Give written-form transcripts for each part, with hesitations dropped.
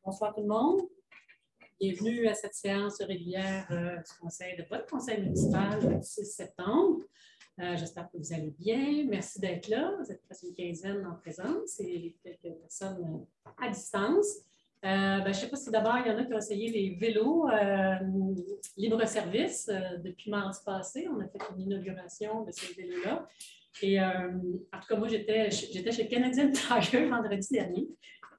Bonsoir tout le monde. Bienvenue à cette séance régulière du conseil de votre conseil municipal le 6 septembre. J'espère que vous allez bien. Merci d'être là. Vous êtes presque une quinzaine en présence et quelques personnes à distance. Je ne sais pas si d'abord il y en a qui ont essayé les vélos libre-service depuis mardi passé. On a fait une inauguration de ces vélos-là. Et en tout cas, moi, j'étais chez Canadian Tire vendredi dernier.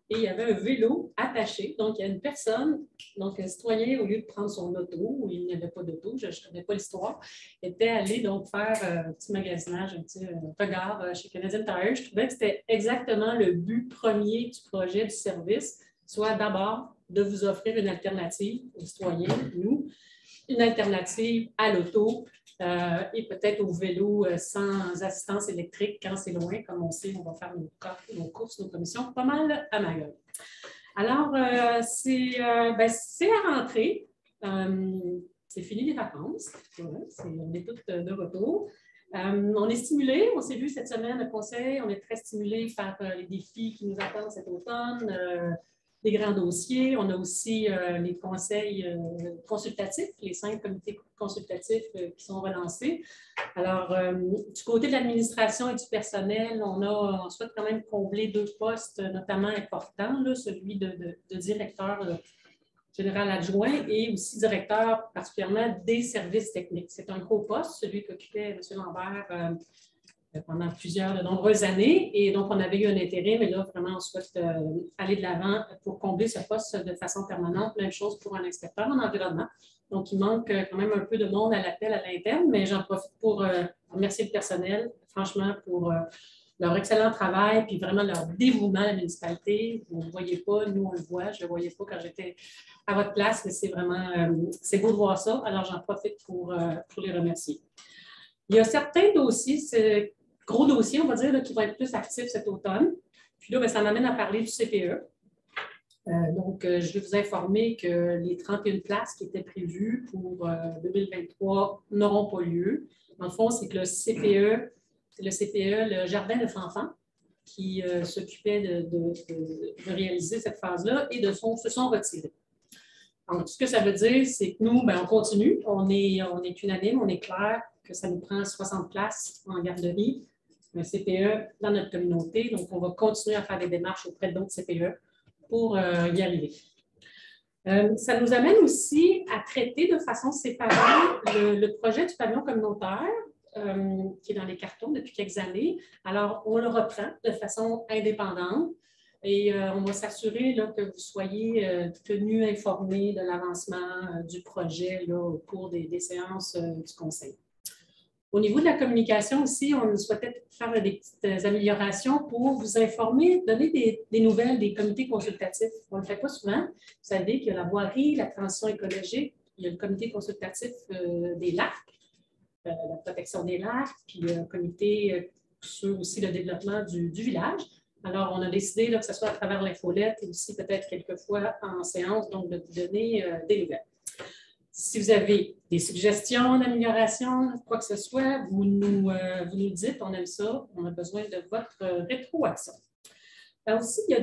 Et il y avait un vélo attaché. Donc, il y a une personne, donc un citoyen, au lieu de prendre son auto, où il n'y avait pas d'auto, je ne connais pas l'histoire, était allé donc faire un petit magasinage, un petit regard chez Canadian Tire. Je trouvais que c'était exactement le but premier du projet, du service, soit d'abord de vous offrir une alternative aux citoyens, nous, une alternative à l'auto et peut-être au vélo sans assistance électrique quand c'est loin. Comme on sait, on va faire nos courses, nos commissions pas mal à Magog. Alors, c'est à rentrer. C'est fini les vacances. On est toutes de retour. On est stimulé. On s'est vu cette semaine au conseil. On est très stimulé par les défis qui nous attendent cet automne. Des grands dossiers. On a aussi les conseils consultatifs, les 5 comités consultatifs qui sont relancés. Alors, du côté de l'administration et du personnel, on souhaite quand même combler 2 postes notamment importants, là, celui de directeur général adjoint et aussi directeur particulièrement des services techniques. C'est un gros poste, celui qu'occupait M. Lambert pendant de nombreuses années. Et donc, on avait eu un intérêt, mais là, vraiment, on souhaite aller de l'avant pour combler ce poste de façon permanente. Même chose pour un inspecteur en environnement. Donc, il manque quand même un peu de monde à l'appel à l'interne, mais j'en profite pour remercier le personnel, franchement, pour leur excellent travail, puis vraiment leur dévouement à la municipalité. Vous ne le voyez pas, nous, on le voit. Je ne le voyais pas quand j'étais à votre place, mais c'est vraiment, c'est beau de voir ça. Alors, j'en profite pour les remercier. Il y a certains dossiers, gros dossiers, on va dire, là, qui vont être plus actifs cet automne. Puis là, ça m'amène à parler du CPE. Je vais vous informer que les 31 places qui étaient prévues pour 2023 n'auront pas lieu. Dans le fond, c'est que le CPE, le Jardin de Fanfan, qui s'occupait de réaliser cette phase-là et se sont retirés. Donc, ce que ça veut dire, c'est que nous, on continue. On est unanime, on est clair que ça nous prend 60 places en garderie, un CPE dans notre communauté. Donc, on va continuer à faire des démarches auprès d'autres CPE pour y arriver. Ça nous amène aussi à traiter de façon séparée le projet du pavillon communautaire qui est dans les cartons depuis quelques années. Alors, on le reprend de façon indépendante. Et on va s'assurer que vous soyez tenus informés de l'avancement du projet là, au cours des séances du conseil. Au niveau de la communication aussi, on souhaitait faire des petites améliorations pour vous informer, donner des nouvelles des comités consultatifs. On ne le fait pas souvent. Vous savez qu'il y a la voirie, la transition écologique, il y a le comité consultatif des lacs, la protection des lacs, puis le comité sur aussi le développement du village. Alors, on a décidé là, que ce soit à travers l'infolette et aussi peut-être quelquefois en séance, donc de vous donner des nouvelles. Si vous avez des suggestions d'amélioration, quoi que ce soit, vous nous dites, on aime ça, on a besoin de votre rétroaction. Alors aussi, il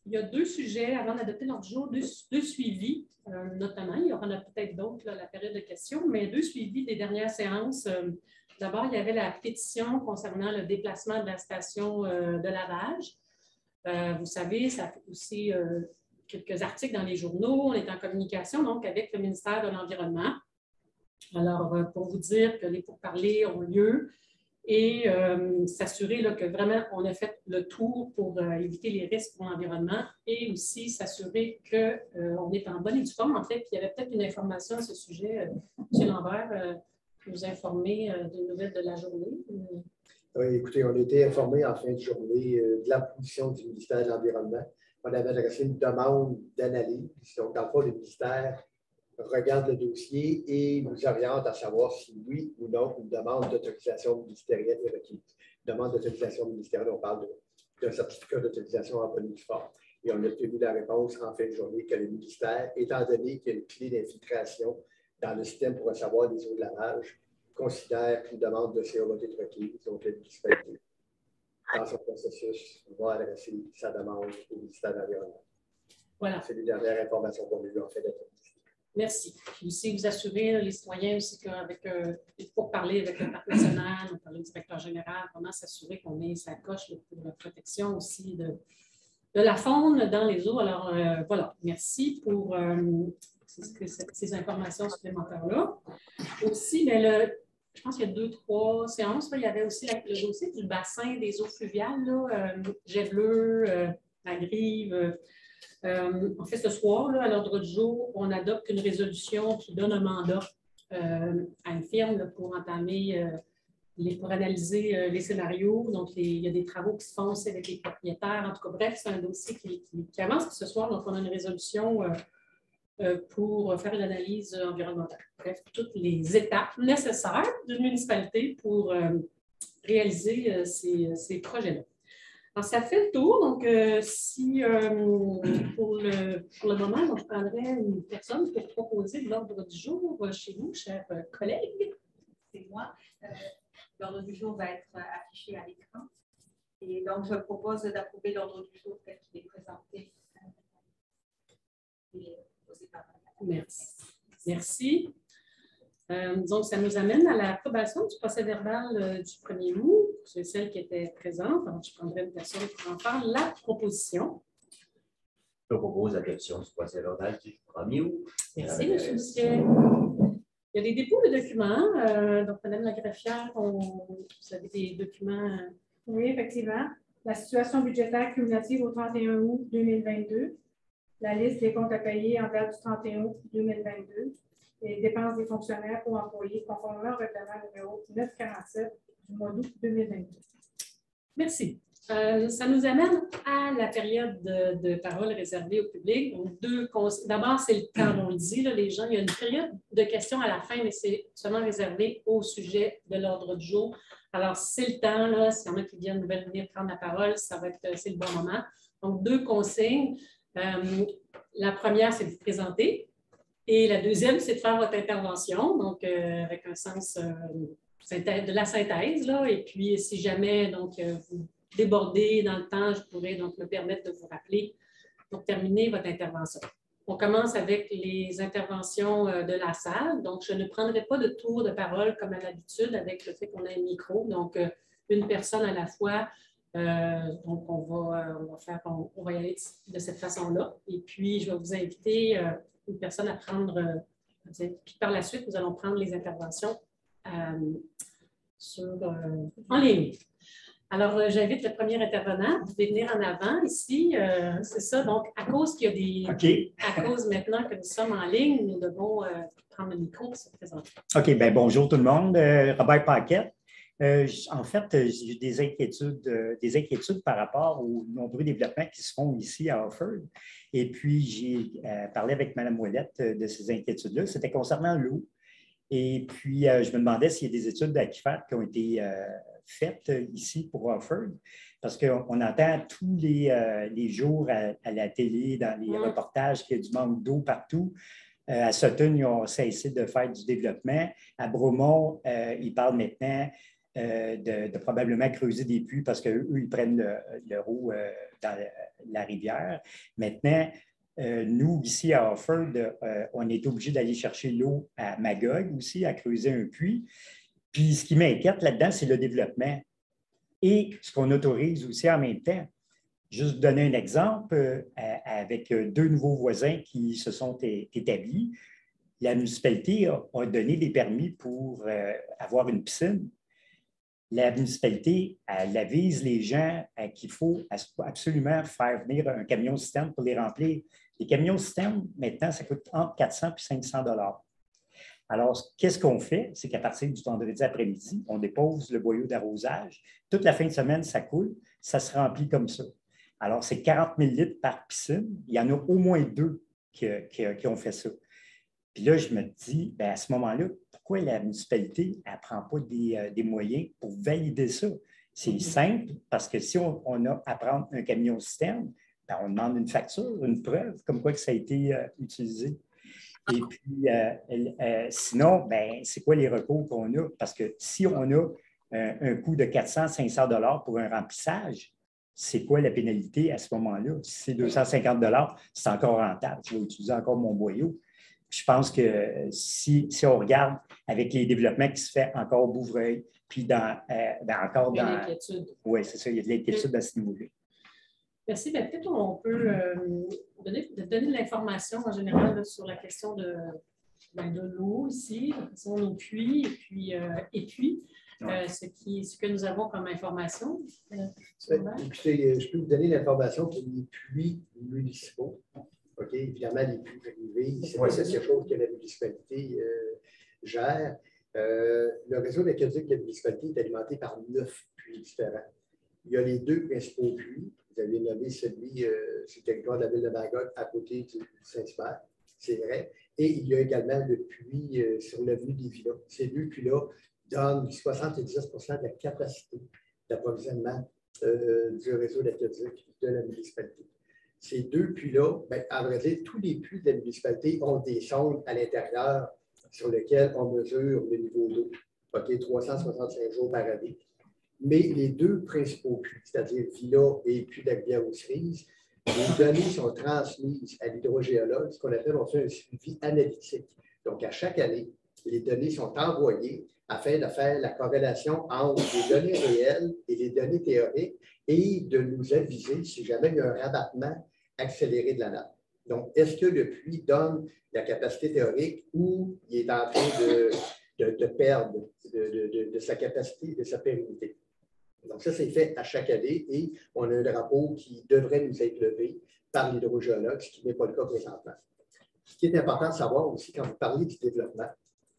y a deux sujets avant d'adopter notre jour, deux suivis, notamment. Il y en a peut-être d'autres, la période de questions, mais 2 suivis des dernières séances. D'abord, il y avait la pétition concernant le déplacement de la station de lavage. Vous savez, ça fait aussi quelques articles dans les journaux. On est en communication donc avec le ministère de l'Environnement. Alors, pour vous dire que les pourparlers ont lieu et s'assurer que vraiment on a fait le tour pour éviter les risques pour l'environnement et aussi s'assurer qu'on est en bonne et due forme. En fait, puis il y avait peut-être une information à ce sujet. M. Lambert, vous informer des nouvelles de la journée. Oui, écoutez, on a été informés en fin de journée de la position du ministère de l'Environnement. On avait adressé une demande d'analyse. Donc, dans le fond, le ministère regarde le dossier et nous oriente à savoir si oui ou non une demande d'autorisation ministérielle est requise. Demande d'autorisation ministérielle, on parle d'un certificat d'autorisation en bonne et due forme. Et on a obtenu la réponse en fin de journée que le ministère, étant donné qu'il y a une clé d'infiltration dans le système pour recevoir les eaux de lavage, considère qu'une demande de CO va être requise, donc la municipalité dans son processus, va adresser sa demande au ministère de l'Environnement. Voilà. C'est les dernières informations qu'on a eues en fait d'être. Merci. Puis aussi, vous assurez les citoyens aussi qu'avec, pour parler avec le parc national, on parle du directeur général, vraiment s'assurer qu'on met sa coche pour la protection aussi de la faune dans les eaux. Alors, voilà, merci pour ces informations supplémentaires-là. Aussi, bien, je pense qu'il y a 2-3 séances. Là, il y avait aussi le dossier du bassin des eaux fluviales, là, Jet-Bleu, la Grive. En fait, ce soir, là, à l'ordre du jour, on adopte une résolution qui donne un mandat à une firme là, pour entamer, pour analyser les scénarios. Donc, il y a des travaux qui se font aussi avec les propriétaires. En tout cas, bref, c'est un dossier qui avance ce soir. Donc, on a une résolution pour faire une analyse environnementale. Bref, toutes les étapes nécessaires d'une municipalité pour réaliser ces projets-là. Alors, ça fait le tour. Donc, si pour le moment, donc, je prendrais une personne pour proposer l'ordre du jour chez vous, chers collègues. C'est moi. L'ordre du jour va être affiché à l'écran. Et donc, je propose d'approuver l'ordre du jour tel qu'il est présenté. Merci. Merci. Donc, ça nous amène à l'approbation du procès verbal du 1er août. C'est celle qui était présente. Donc, je prendrai une personne pour en faire la proposition. Je propose l'adoption du procès verbal du 1er août. Merci, M. Boussier. Il y a des dépôts de documents. Donc, Mme la greffière, vous avez des documents. Oui, effectivement. La situation budgétaire cumulative au 31 août 2022. La liste des comptes à payer en date du 31 août 2022. Les dépenses des fonctionnaires ou employés conformément au règlement numéro 947 du mois d'août 2022. Merci. Ça nous amène à la période de parole réservée au public. Donc, d'abord, c'est le temps, on le dit, là, les gens, il y a une période de questions à la fin, mais c'est seulement réservé au sujet de l'ordre du jour. Alors, c'est le temps, là, s'il y en a qui veulent venir prendre la parole, c'est le bon moment. Donc, 2 consignes. La première, c'est de vous présenter. Et la deuxième, c'est de faire votre intervention, donc avec un sens de la synthèse. Là, et puis, si jamais donc, vous débordez dans le temps, je pourrais donc me permettre de vous rappeler pour terminer votre intervention. On commence avec les interventions de la salle. Donc, je ne prendrai pas de tour de parole comme à l'habitude avec le fait qu'on a un micro. Donc, une personne à la fois. Donc, on va y aller de cette façon-là. Et puis, je vais vous inviter une personne à prendre, puis par la suite, nous allons prendre les interventions en ligne. Alors, j'invite le premier intervenant. Vous pouvez venir en avant ici. C'est ça. Donc, à cause qu'il y a à cause maintenant que nous sommes en ligne, nous devons prendre le micro pour se présenter. OK. Bien, bonjour tout le monde. Robert Paquette. En fait, j'ai des inquiétudes par rapport aux nombreux développements qui se font ici à Offord. Et puis, j'ai parlé avec Mme Ouellette de ces inquiétudes-là. C'était concernant l'eau. Et puis, je me demandais s'il y a des études d'AQUIFER qui ont été faites ici pour Offord, parce qu'on entend tous les jours à la télé, dans les reportages, qu'il y a du manque d'eau partout. À Sutton, ils ont cessé de faire du développement. À Bromont, ils parlent maintenant de probablement creuser des puits parce qu'eux, ils prennent leur eau dans la rivière. Maintenant, nous, ici à Offord, on est obligé d'aller chercher l'eau à Magog aussi, à creuser un puits. Puis ce qui m'inquiète là-dedans, c'est le développement. Et ce qu'on autorise aussi en même temps. Juste donner un exemple, avec 2 nouveaux voisins qui se sont établis, la municipalité a donné des permis pour avoir une piscine. La municipalité, elle avise les gens qu'il faut absolument faire venir un camion-citerne pour les remplir. Les camions-citernes, maintenant, ça coûte entre 400 et 500 $. Alors, qu'est-ce qu'on fait? C'est qu'à partir du vendredi après-midi, on dépose le boyau d'arrosage. Toute la fin de semaine, ça coule, ça se remplit comme ça. Alors, c'est 40 000 litres par piscine. Il y en a au moins 2 qui ont fait ça. Puis là, je me dis, bien, à ce moment-là, pourquoi la municipalité ne prend pas des moyens pour valider ça? C'est simple, parce que si on a à prendre un camion-citerne, bien, on demande une facture, une preuve, comme quoi que ça a été utilisé. Et puis, sinon, ben, c'est quoi les recours qu'on a? Parce que si on a un coût de 400-500 $ pour un remplissage, c'est quoi la pénalité à ce moment-là? Si c'est 250 $, c'est encore rentable. Je vais utiliser encore mon boyau. Je pense que si on regarde avec les développements qui se font encore au Bouvreuil, puis encore Il y a dans... l'inquiétude. Oui, c'est ça, il y a de l'inquiétude à ce niveau-là. Merci. Ben, peut-être on peut donner de l'information en général là, sur la question de l'eau ici, la question de nos puits et puis ce que nous avons comme information. Écoutez, je peux vous donner l'information pour les puits municipaux. OK, évidemment, les puits privés, c'est pas quelque chose que la municipalité gère. Le réseau d'aqueduc de la municipalité est alimenté par 9 puits différents. Il y a les 2 principaux puits. Vous avez nommé celui sur le territoire de la ville de Magog, à côté du Saint-Hubert, c'est vrai. Et il y a également le puits sur l'avenue des Villas. Ces 2 puits-là donnent 70 % de la capacité d'approvisionnement du réseau d'aqueduc de la municipalité. Ces 2 puits-là, à vrai dire, tous les puits de la municipalité ont des sondes à l'intérieur sur lesquelles on mesure le niveau d'eau, 365 jours par année. Mais les 2 principaux puits, c'est-à-dire Villa et puits de la rivière aux Cerises, les données sont transmises à l'hydrogéologue, ce qu'on appelle, on fait un suivi analytique. Donc, à chaque année, les données sont envoyées afin de faire la corrélation entre les données réelles et les données théoriques et de nous aviser si jamais il y a un rabattement accéléré de la nappe. Donc, est-ce que le puits donne la capacité théorique ou il est en train de perdre de sa capacité, de sa pérennité? Donc, ça, c'est fait à chaque année et on a un drapeau qui devrait nous être levé par l'hydrogéologue, ce qui n'est pas le cas présentement. Ce qui est important de savoir aussi, quand vous parlez du développement,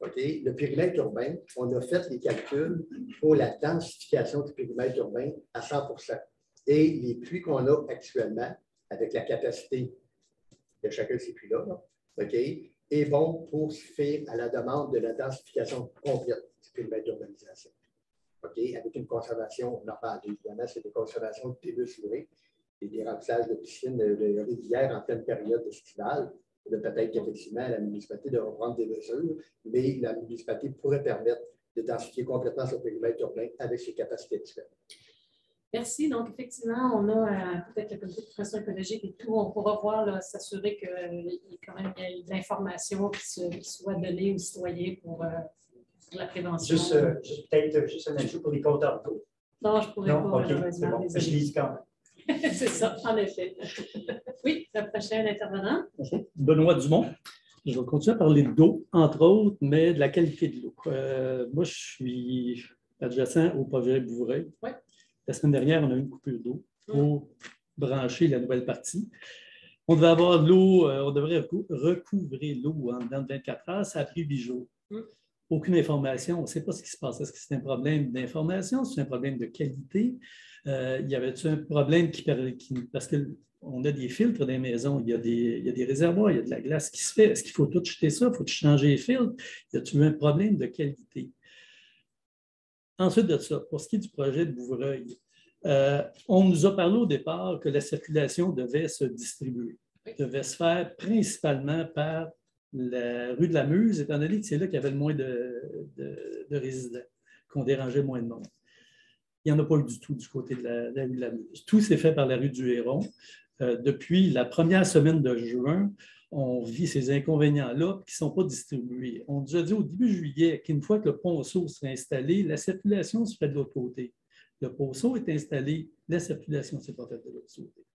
le périmètre urbain, on a fait les calculs pour la densification du périmètre urbain à 100 %. Et les puits qu'on a actuellement, avec la capacité de chacun de ces puits-là, est bon pour suffire à la demande de la densification complète du périmètre d'urbanisation. Avec une conservation normale. Évidemment, c'est des conservations de TBE urée et des remplissages de piscines de rivières en pleine période estivale. Peut-être qu'effectivement, la municipalité devra prendre des mesures, mais la municipalité pourrait permettre de densifier complètement son périmètre urbain avec ses capacités actuelles. Merci. Donc, effectivement, on a peut-être le comité de pression écologique et tout. On pourra voir, s'assurer qu'il y ait quand même de l'information qui soit donnée aux citoyens pour la prévention. Peut-être juste un ajout pour les compteurs d'eau. Non, je ne pourrais pas, malheureusement. Bon, je lis quand même. C'est ça, en effet. Oui, le prochain intervenant. Benoît Dumont. Je vais continuer à parler d'eau, entre autres, mais de la qualité de l'eau. Moi, je suis adjacent au projet Bouvreuil. Oui. La semaine dernière, on a eu une coupure d'eau pour brancher la nouvelle partie. On devait avoir de l'eau, on devrait recouvrer l'eau en dedans de 24 heures. Ça a pris 8 jours. Aucune information. On ne sait pas ce qui se passe. Est-ce que c'est un problème d'information? C'est un problème de qualité? Il y avait-tu un problème parce qu'on a des filtres dans les maisons, il y a des réservoirs, il y a de la glace qui se fait. Est-ce qu'il faut tout jeter ça? Faut-il changer les filtres? Y a-t-il un problème de qualité? Ensuite de ça, pour ce qui est du projet de Bouvreuil, on nous a parlé au départ que la circulation devait se distribuer, devait se faire principalement par la rue de la Muse, étant donné que c'est là qu'il y avait le moins de résidents, qu'on dérangeait moins de monde. Il n'y en a pas eu du tout du côté de la rue de la Muse. Tout s'est fait par la rue du Héron. Depuis la première semaine de juin, on vit ces inconvénients-là qui ne sont pas distribués. On nous a dit au début juillet qu'une fois que le ponceau serait installé, la circulation se fait de l'autre côté. Le ponceau est installé, la circulation ne s'est pas faite de l'autre côté.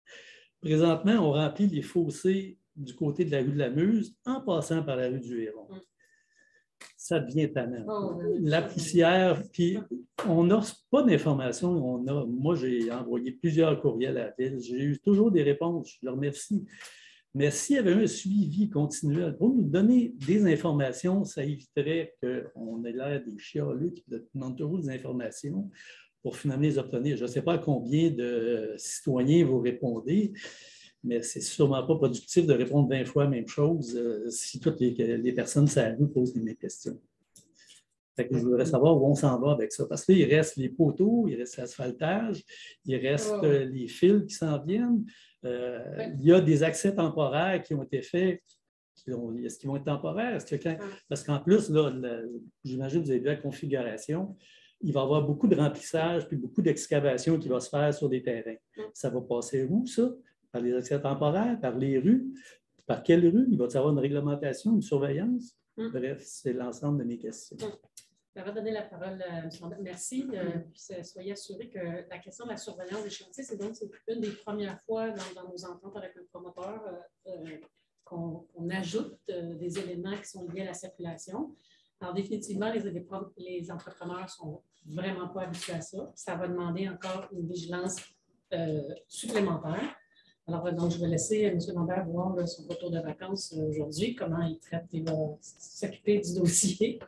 Présentement, on remplit les fossés du côté de la rue de la Muse en passant par la rue du Héron. Ça devient tannant. La poussière, puis on n'a pas d'informations. Moi, j'ai envoyé plusieurs courriels à la ville. J'ai eu toujours des réponses. Je leur remercie. Mais s'il y avait un suivi continuel pour nous donner des informations, ça éviterait qu'on ait l'air des chialeux qui demandent toujours des informations pour finalement les obtenir. Je ne sais pas à combien de citoyens vous répondez, mais ce n'est sûrement pas productif de répondre 20 fois la même chose si toutes les personnes sur la rue posent les mêmes questions. Fait que je voudrais savoir où on s'en va avec ça. Parce qu'il reste les poteaux, il reste l'asphaltage, il reste les fils qui s'en viennent. Il y a des accès temporaires qui ont été faits. Est-ce qu'ils vont être temporaires? Parce qu'en plus, là, j'imagine que vous avez vu la configuration. il va y avoir beaucoup de remplissage puis beaucoup d'excavation qui va se faire sur des terrains. Ça va passer où, ça? Par les accès temporaires, par les rues? Par quelle rue? Il va y avoir une réglementation, une surveillance? Bref, c'est l'ensemble de mes questions. Je vais donner la parole à M. Lambert. Merci. Soyez assurés que la question de la surveillance des chantiers, c'est une des premières fois dans nos ententes avec le promoteur qu'on ajoute des éléments qui sont liés à la circulation. Alors, définitivement, les entrepreneurs ne sont vraiment pas habitués à ça. Ça va demander encore une vigilance supplémentaire. Alors, donc, je vais laisser M. Lambert voir son retour de vacances aujourd'hui, comment il traite, il va s'occuper du dossier.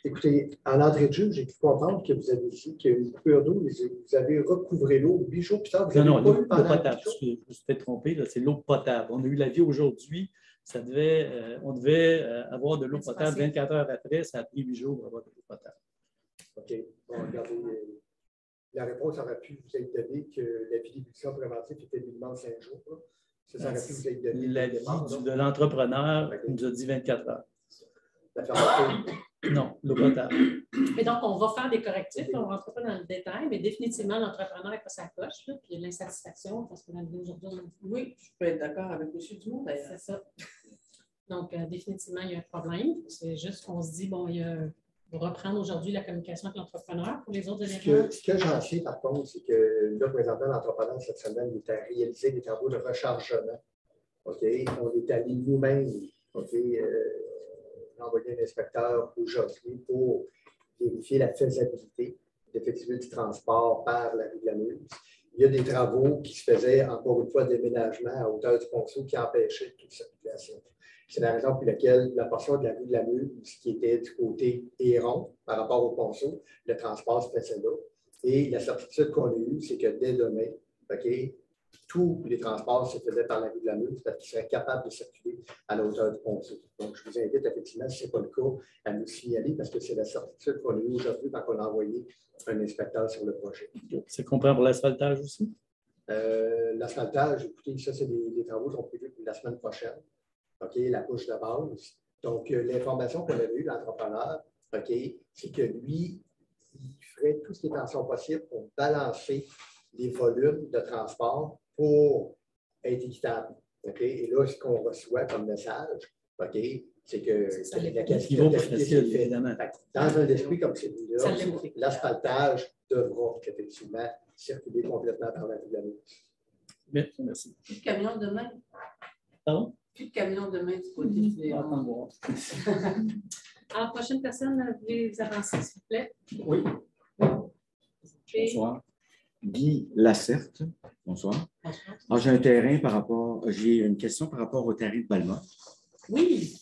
Écoutez, en entrée de jeu, j'ai pu comprendre que vous avez dit qu'il y a une coupure d'eau, vous avez recouvré l'eau 8 jours plus tard. Non, l'eau potable. Je me suis fait tromper, c'est l'eau potable. On a eu l'avis aujourd'hui. On devait avoir de l'eau potable 24 heures après. Ça a pris 8 jours pour avoir de l'eau potable. OK. Bon, regardez, la réponse aurait pu vous être donnée que la vinification préventive était minimum 5 jours. Là. Ça aurait pu vous être donné. L'avis de l'entrepreneur nous a dit 24 heures. La fermeture. Non, l'eau potable. Mais donc, on va faire des correctifs. On ne rentre pas dans le détail, mais définitivement, l'entrepreneur n'est pas sa coche. Là, puis il y a de l'insatisfaction parce que aujourd'hui, oui, je peux être d'accord avec M. Dumont, d'ailleurs. C'est ça. Donc, définitivement, il y a un problème. C'est juste qu'on se dit, bon, il y a reprendre aujourd'hui la communication avec l'entrepreneur pour les autres éléments. Ce que j'en sais, par contre, c'est que là, présentement, l'entrepreneur, cette semaine, il est à réaliser des travaux de rechargement. OK? On est allé nous-mêmes, OK, envoyer un inspecteur aujourd'hui pour vérifier la faisabilité d'effectuer du transport par la rue de la Muse. Il y a des travaux qui se faisaient, encore une fois, d'aménagement à hauteur du Ponceau qui empêchaient toute circulation. C'est la raison pour laquelle la portion de la rue de la Muse, qui était du côté Héron par rapport au Ponceau, le transport se faisait là. Et la certitude qu'on a eue, c'est que dès demain, OK, tous les transports se faisaient par la rue de la Muse parce qu'ils seraient capables de circuler à la hauteur du Ponceau. Donc, je vous invite effectivement, si ce n'est pas le cas, à nous signaler parce que c'est la certitude qu'on a eue aujourd'hui quand on a envoyé un inspecteur sur le projet. C'est compris pour l'asphaltage aussi? L'asphaltage, écoutez, ça, c'est des travaux qui sont prévus pour la semaine prochaine. OK, la couche de base. Donc, l'information qu'on avait eue de l'entrepreneur, OK, c'est que lui, il ferait tout ce qui est en son possible pour balancer les volumes de transport pour être équitable. OK? Et là, ce qu'on reçoit comme message, OK, c'est que la qualité est évidemment. Dans un esprit comme celui-là, l'asphaltage devra effectivement circuler complètement par la rue de la Muse. Merci. Plus de camions demain. Pardon? Plus de camions demain du côté du Alors, prochaine personne, vous voulez vous avancer, s'il vous plaît? Oui. Bonsoir. Guy Lacerte. Bonsoir. Alors, j'ai une question par rapport au terrain de Balma. Oui.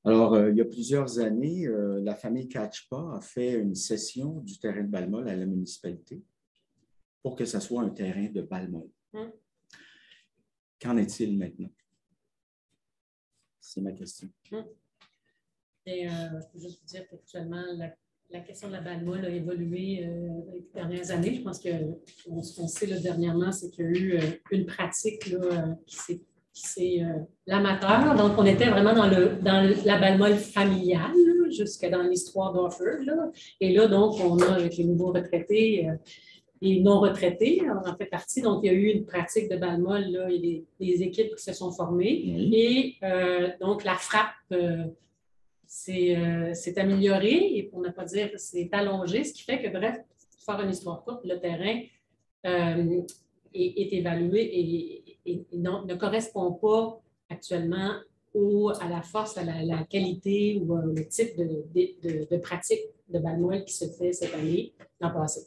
Alors, il y a plusieurs années, la famille Catchpa a fait une cession du terrain de Balma à la municipalité pour que ce soit un terrain de Balma. Qu'en est-il maintenant? C'est ma question. Et je peux juste vous dire qu'actuellement, la question de la Balma a évolué dans les dernières années. Je pense que ce qu'on sait là, dernièrement, c'est qu'il y a eu une pratique là, qui s'est l'amateur. Donc, on était vraiment dans la Balma familiale, jusque dans l'histoire d'Offord. Et là, donc, on a avec les nouveaux retraités et non retraités, on en fait partie. Donc, il y a eu une pratique de Balma. Là, il y a des équipes qui se sont formées. Et donc, la frappe c'est amélioré et pour ne pas dire c'est allongé, ce qui fait que, bref, pour faire une histoire courte, le terrain est évalué et ne correspond pas actuellement à la force, à la qualité ou le type de pratique de Balma qui se fait cette année, l'an passé.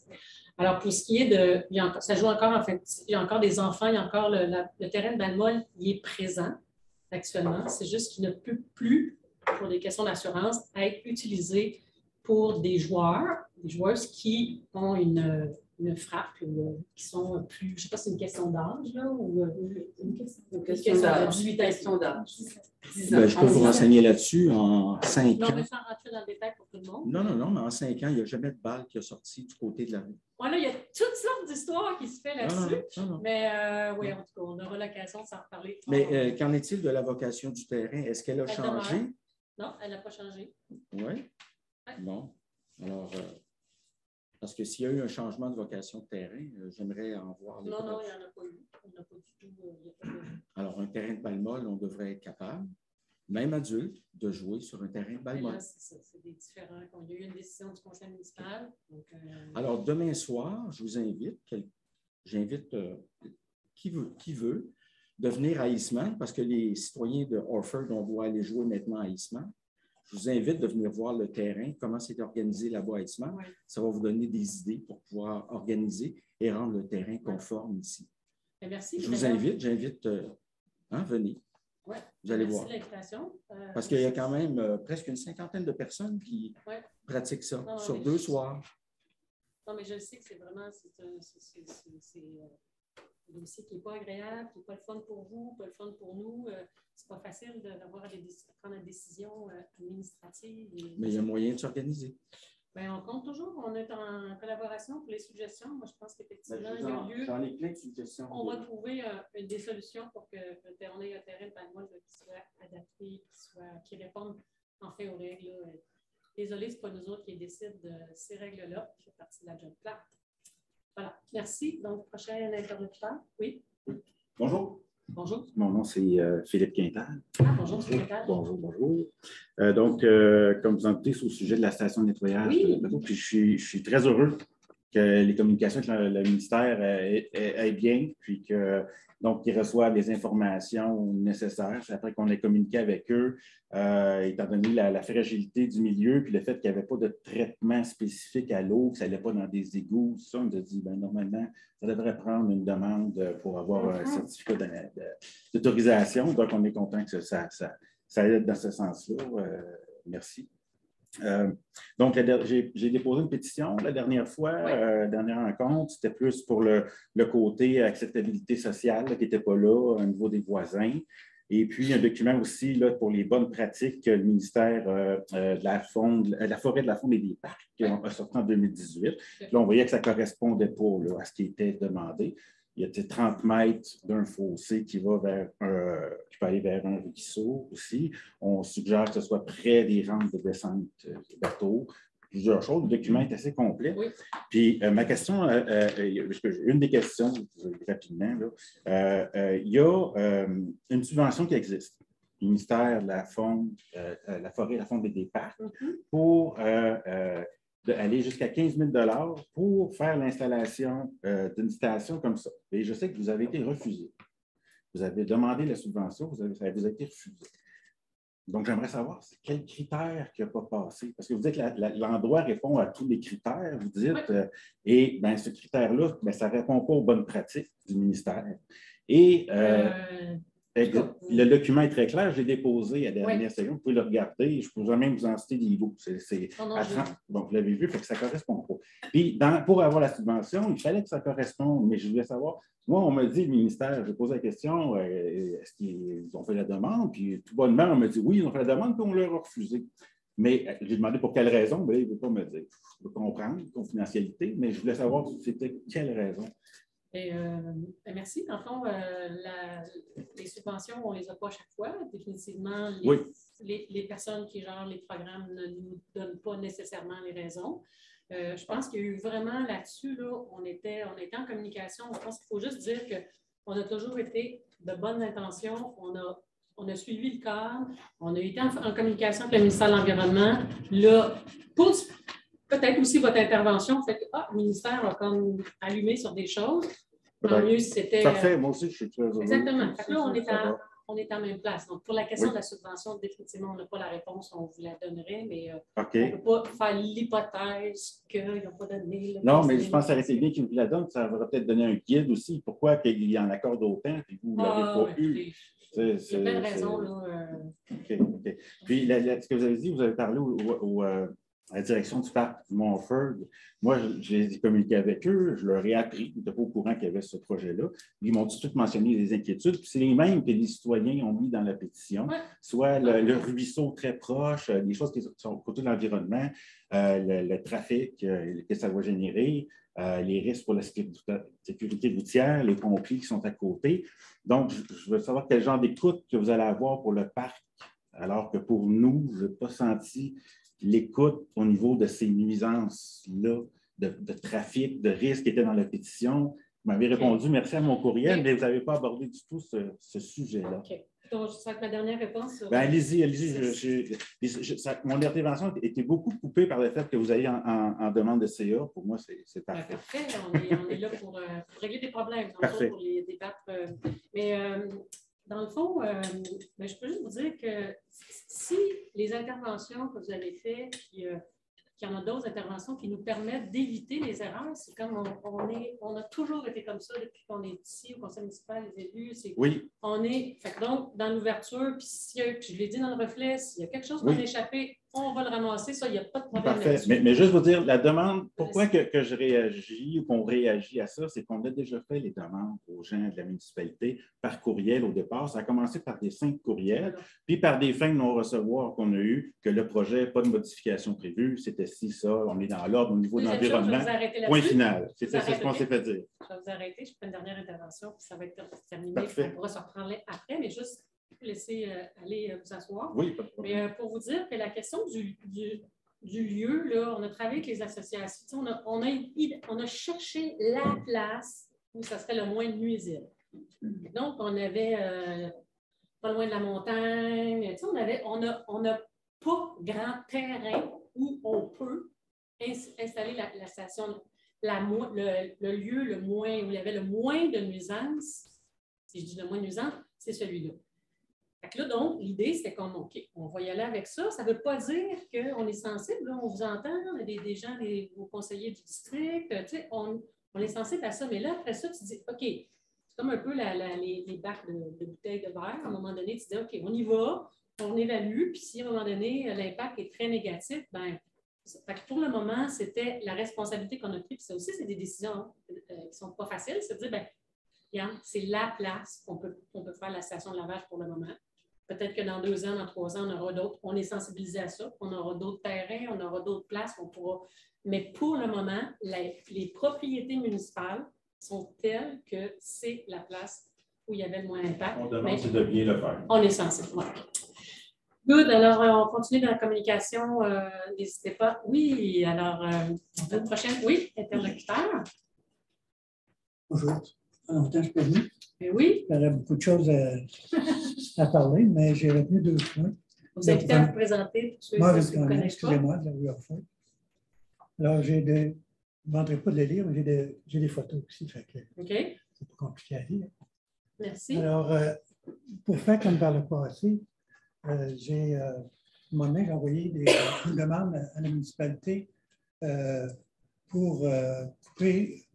Alors, pour ce qui est ça joue encore, en fait, il y a encore des enfants, il y a encore le terrain de Balma, il est présent actuellement, c'est juste qu'il ne peut plus pour des questions d'assurance, à être utilisé pour des joueuses qui ont une frappe ou qui sont plus, je ne sais pas si c'est une question d'âge ou une question d'âge. Je peux vous renseigner là-dessus en 5 ans. On va sans rentrer dans le détail pour tout le monde. Non, mais en 5 ans, il n'y a jamais de balle qui a sorti du côté de la rue. Voilà, il y a toutes sortes d'histoires qui se font là-dessus. Mais oui, en tout cas, on aura l'occasion de s'en reparler. Mais qu'en est-il de la vocation du terrain? Est-ce qu'elle a changé? Non, elle n'a pas changé. Oui? Bon. Alors, Parce que s'il y a eu un changement de vocation de terrain, j'aimerais en voir les Non, non, il preuves. n'y en a pas eu. Il n'y en a pas du tout. Il y a pas de- Alors, un terrain de balle molle, on devrait être capable, même adulte, de jouer sur un terrain de balle Mais molle. là, c'est ça, c'est des différents. Il y a eu une décision du conseil municipal. Donc, Alors, demain soir, je vous invite, j'invite qui veut de venir à Eastman, parce que les citoyens de Orford, on doit aller jouer maintenant à Eastman. Je vous invite de venir voir le terrain, comment c'est organisé là-bas à Eastman. ouais. Ça va vous donner des idées pour pouvoir organiser et rendre le terrain conforme ici. Mais merci. Je vous d'ailleurs. j'invite, venez. Ouais. Vous allez Merci voir. de l'invitation. Parce qu'il y a quand même presque une cinquantaine de personnes qui Ouais. pratiquent ça Non, sur mais 2 soirs. Non, mais je sais que c'est vraiment un dossier qui n'est pas agréable, qui n'est pas le fun pour vous, pas le fun pour nous. C'est pas facile d'avoir de prendre une décision administrative. Mais il y a moyen de s'organiser. Bien, on compte toujours. On est en collaboration pour les suggestions. Moi, je pense qu'effectivement, il y a lieu. J'en ai plein de suggestions. On va trouver des solutions pour qu'on ait un terrain de palmoile qui soit adapté, qui réponde enfin aux règles. Là. Désolé, ce n'est pas nous autres qui décident de ces règles-là. Je fais partie de la job plate. Voilà. Merci. Donc, prochain interlocuteur. Oui. Bonjour. Bonjour. Mon nom, c'est Philippe Quintal. Ah, bonjour, Philippe Quintal. Bonjour, bonjour. Donc, comme vous en doutez, c'est au sujet de la station de nettoyage Oui. de bateau. Puis je suis très heureux que les communications avec le ministère aient bien, puis que donc qu'ils reçoivent les informations nécessaires. C'est après qu'on ait communiqué avec eux, étant donné la fragilité du milieu, puis le fait qu'il n'y avait pas de traitement spécifique à l'eau, que ça n'allait pas dans des égouts, tout ça, on a dit, bien, normalement, ça devrait prendre une demande pour avoir un certificat d'autorisation. Donc, on est content que ça aide dans ce sens-là. Merci. Donc, j'ai déposé une pétition la dernière fois, dernière rencontre. C'était plus pour le côté acceptabilité sociale là, qui n'était pas là au niveau des voisins. Et puis, un document aussi là, pour les bonnes pratiques que le ministère de la forêt de la faune et des parcs a sorti en 2018. Là, on voyait que ça ne correspondait pas là, à ce qui était demandé. Il y a 30 mètres d'un fossé qui peut aller vers un ruisseau aussi. On suggère que ce soit près des rampes de descente de bateau. Plusieurs choses. Le document est assez complet. Oui. Puis ma question, une des questions, rapidement, là, il y a une subvention qui existe. Le ministère de la faune, la forêt, la faune et des parcs, pour aller jusqu'à 15 000 $ pour faire l'installation d'une station comme ça. Et je sais que vous avez été refusé. Vous avez demandé la subvention, ça vous a été refusé. Donc, j'aimerais savoir quels critères qui n'ont pas passé. Parce que vous dites que l'endroit répond à tous les critères, vous dites, et bien, ce critère-là, ça ne répond pas aux bonnes pratiques du ministère. Et le document est très clair, je l'ai déposé à la dernière seconde, vous pouvez le regarder, je pourrais même vous en citer des bouts. Bon, vous l'avez vu, fait que ça ne correspond pas. Puis, pour avoir la subvention, il fallait que ça corresponde, mais je voulais savoir, moi, on me dit, le ministère, j'ai posé la question, est-ce qu'ils ont fait la demande? Puis, tout bonnement, on me dit, oui, ils ont fait la demande, puis on leur a refusé. Mais j'ai demandé pour quelle raison, mais il ne veut pas me dire. Je peux comprendre, confidentialité, mais je voulais savoir c'était quelle raison. Et, merci. En fond, les subventions, on ne les a pas à chaque fois. Définitivement, les personnes qui gèrent les programmes ne nous donnent pas nécessairement les raisons. Je pense qu'il y a eu vraiment là-dessus, on était en communication. Je pense qu'il faut juste dire qu'on a toujours été de bonnes intentions. On a suivi le cadre. On a été en communication avec le ministère de l'Environnement. Là, pour peut-être aussi votre intervention fait que le ministère a comme allumé sur des choses. Tant mieux si c'était. Parfait, moi aussi, je suis très heureux. Exactement. Là, on est en même place. Donc, pour la question de la subvention, définitivement, on n'a pas la réponse, on vous la donnerait, mais on ne peut pas faire l'hypothèse qu'ils n'ont pas donné. Non, mais je pense que ça aurait été bien qu'ils nous la donnent. Ça aurait peut-être donné un guide aussi. Pourquoi il en accorde autant et vous ne l'avez pas eu? Il y a plein de raisons. Là, OK. Puis, ce que vous avez dit, vous avez parlé à la direction du parc du Montford. Moi, j'ai communiqué avec eux, je leur ai appris, ils n'étaient pas au courant qu'il y avait ce projet-là. Ils m'ont tout de suite mentionné les inquiétudes, puis c'est les mêmes que les citoyens ont mis dans la pétition, soit le ruisseau très proche, des choses qui sont côté de l'environnement, le trafic que ça va générer, les risques pour la sécurité routière, les pompiers qui sont à côté. Donc, je veux savoir quel genre d'écoute que vous allez avoir pour le parc, alors que pour nous, je n'ai pas senti l'écoute au niveau de ces nuisances-là de trafic, de risque qui était dans la pétition. Vous m'avez répondu merci à mon courriel, mais vous n'avez pas abordé du tout ce sujet-là. OK. Donc, ça va être ma dernière réponse. Allez-y, allez-y. Mon intervention était beaucoup coupée par le fait que vous ayez en demande de CA. Pour moi, c'est parfait. Parfait. On est là pour régler des problèmes, pour les débattre. Mais dans le fond, je peux juste vous dire que si les interventions que vous avez faites, qu'il y en a d'autres interventions qui nous permettent d'éviter les erreurs, c'est comme on a toujours été comme ça depuis qu'on est ici, au conseil municipal, les élus. Oui. Donc, dans l'ouverture, puis je l'ai dit dans le reflet, s'il y a quelque chose qui va échapper, on va le ramasser, ça, il n'y a pas de problème. Parfait. Mais juste vous dire, la demande, pourquoi que je réagis ou qu'on réagit à ça, c'est qu'on a déjà fait les demandes aux gens de la municipalité par courriel au départ. Ça a commencé par des 5 courriels, puis par des fins de non-recevoir qu'on a eu, que le projet, pas de modification prévue, c'était ci, ça, on est dans l'ordre au niveau de l'environnement. Point final. C'était ce qu'on s'est fait dire. Je vais vous arrêter, je fais une dernière intervention, puis ça va être terminé. Parfait. On pourra se reprendre après, mais juste vous laisser aller vous asseoir. Oui, pas de problème. Mais pour vous dire que la question du lieu, là, on a travaillé avec les associations, on a cherché la place où ça serait le moins nuisible. Donc, on avait pas loin de la montagne, on n'a pas grand terrain où on peut installer la station, le lieu le moins, où il y avait le moins de nuisance. Si je dis le moins de nuisance, c'est celui-là. Là, donc, l'idée, c'était on va y aller avec ça. Ça ne veut pas dire qu'on est sensible. Là, on vous entend, on a des gens, vos conseillers du district. On est sensible à ça. Mais là, après ça, tu dis, OK, c'est comme un peu les bacs de bouteilles de verre. À un moment donné, tu dis, OK, on y va, on évalue. Puis si à un moment donné, l'impact est très négatif, pour le moment, c'était la responsabilité qu'on a prise. Puis ça aussi, c'est des décisions qui ne sont pas faciles. C'est de dire, c'est la place qu'on peut faire la station de lavage pour le moment. Peut-être que dans 2 ans, dans 3 ans, on aura d'autres. On est sensibilisé à ça. On aura d'autres terrains, on aura d'autres places. On pourra. Mais pour le moment, les propriétés municipales sont telles que c'est la place où il y avait le moins d'impact. On demande c'est de bien le faire. On est sensible. Ouais. Good. Alors, on continue dans la communication. N'hésitez pas. Oui, alors, la prochaine. Oui, interlocuteur. Bonjour. Longtemps, je peux venir. Oui. Il y aurait beaucoup de choses à parler, mais j'ai retenu 2 points. Vous invitez à vous présenter. Moi, excusez-moi, de la rue Orfeuille. Alors, je ne vendrai pas de les lire, mais j'ai des photos aussi. OK. C'est pas compliqué à lire. Merci. Alors, pour faire comme par le passé, j'ai envoyé une demande à la municipalité pour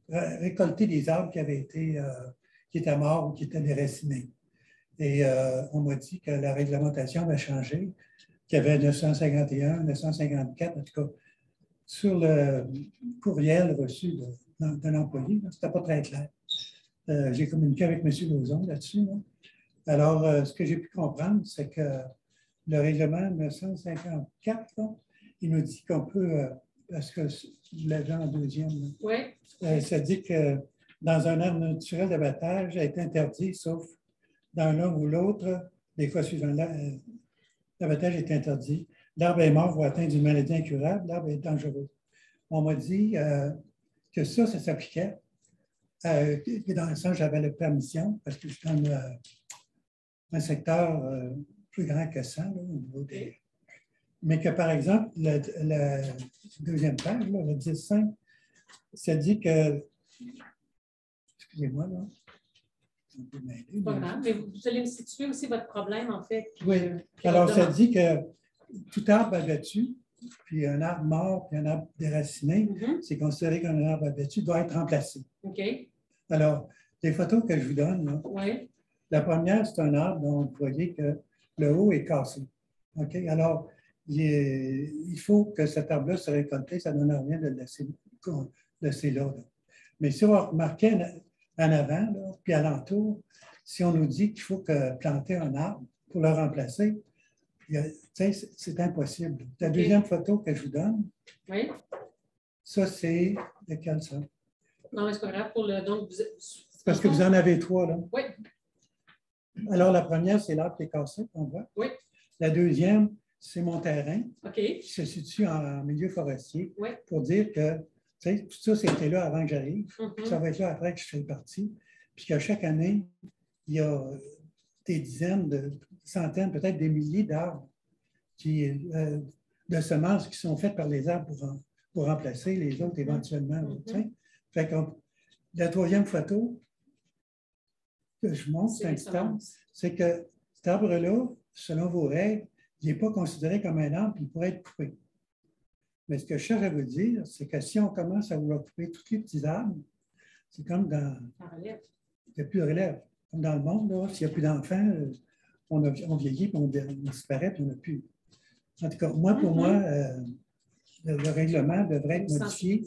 récolter des arbres qui étaient morts ou qui étaient déracinés. Et on m'a dit que la réglementation va changer, qu'il y avait 951, 954, en tout cas, sur le courriel reçu d'un employé. Ce n'était pas très clair. J'ai communiqué avec M. Lauzon là-dessus. Alors, ce que j'ai pu comprendre, c'est que le règlement 954, il nous dit qu'on peut, parce que vous l'avez en deuxième, ça dit que dans un aire naturel d'abattage, a été interdit, sauf dans l'un ou l'autre, des fois suivant l'abattage est interdit. L'arbre est mort ou atteint d'une maladie incurable, l'arbre est dangereux. On m'a dit que ça s'appliquait. Dans le sens, j'avais la permission, parce que je suis dans un secteur plus grand que ça, là, au niveau des. Mais que, par exemple, la deuxième page, là, le 10.5, ça dit que. Excusez-moi, là. Pas grave, mais vous allez me situer aussi votre problème, en fait. Oui. Alors, ça dit que tout arbre abattu, puis un arbre mort, puis un arbre déraciné, c'est considéré qu'un arbre abattu doit être remplacé. OK. Alors, les photos que je vous donne, là, la première, c'est un arbre dont vous voyez que le haut est cassé. OK? Alors, il faut que cet arbre-là soit récolté, ça ne donne rien de le laisser là. Mais si on remarquait en avant, là, puis alentour, si on nous dit qu'il faut planter un arbre pour le remplacer, c'est impossible. La deuxième photo que je vous donne, ça, c'est lequel ça? Non, mais c'est pas grave. Parce que vous en avez 3, là. Oui. Alors, la première, c'est l'arbre qui est cassé, on voit. Oui. La deuxième, c'est mon terrain OK. qui se situe en milieu forestier oui. pour dire que Tu sais, tout ça, c'était là avant que j'arrive. Ça va être là après que je fais partie. Puis qu'à chaque année, il y a des dizaines, de centaines, peut-être des milliers d'arbres de semences qui sont faites par les arbres pour remplacer les autres éventuellement. Tu sais. Fait que la troisième photo que je montre, c'est un petit arbre, c'est que cet arbre-là, selon vos règles, il n'est pas considéré comme un arbre, il pourrait être coupé. Mais ce que je cherche à vous dire, c'est que si on commence à vouloir couper tous les petits arbres, c'est comme dans... Il n'y a plus de relève. Comme dans le monde, s'il n'y a plus d'enfants, on vieillit, puis on disparaît, puis on n'a plus. En tout cas, pour moi, le règlement devrait être modifié.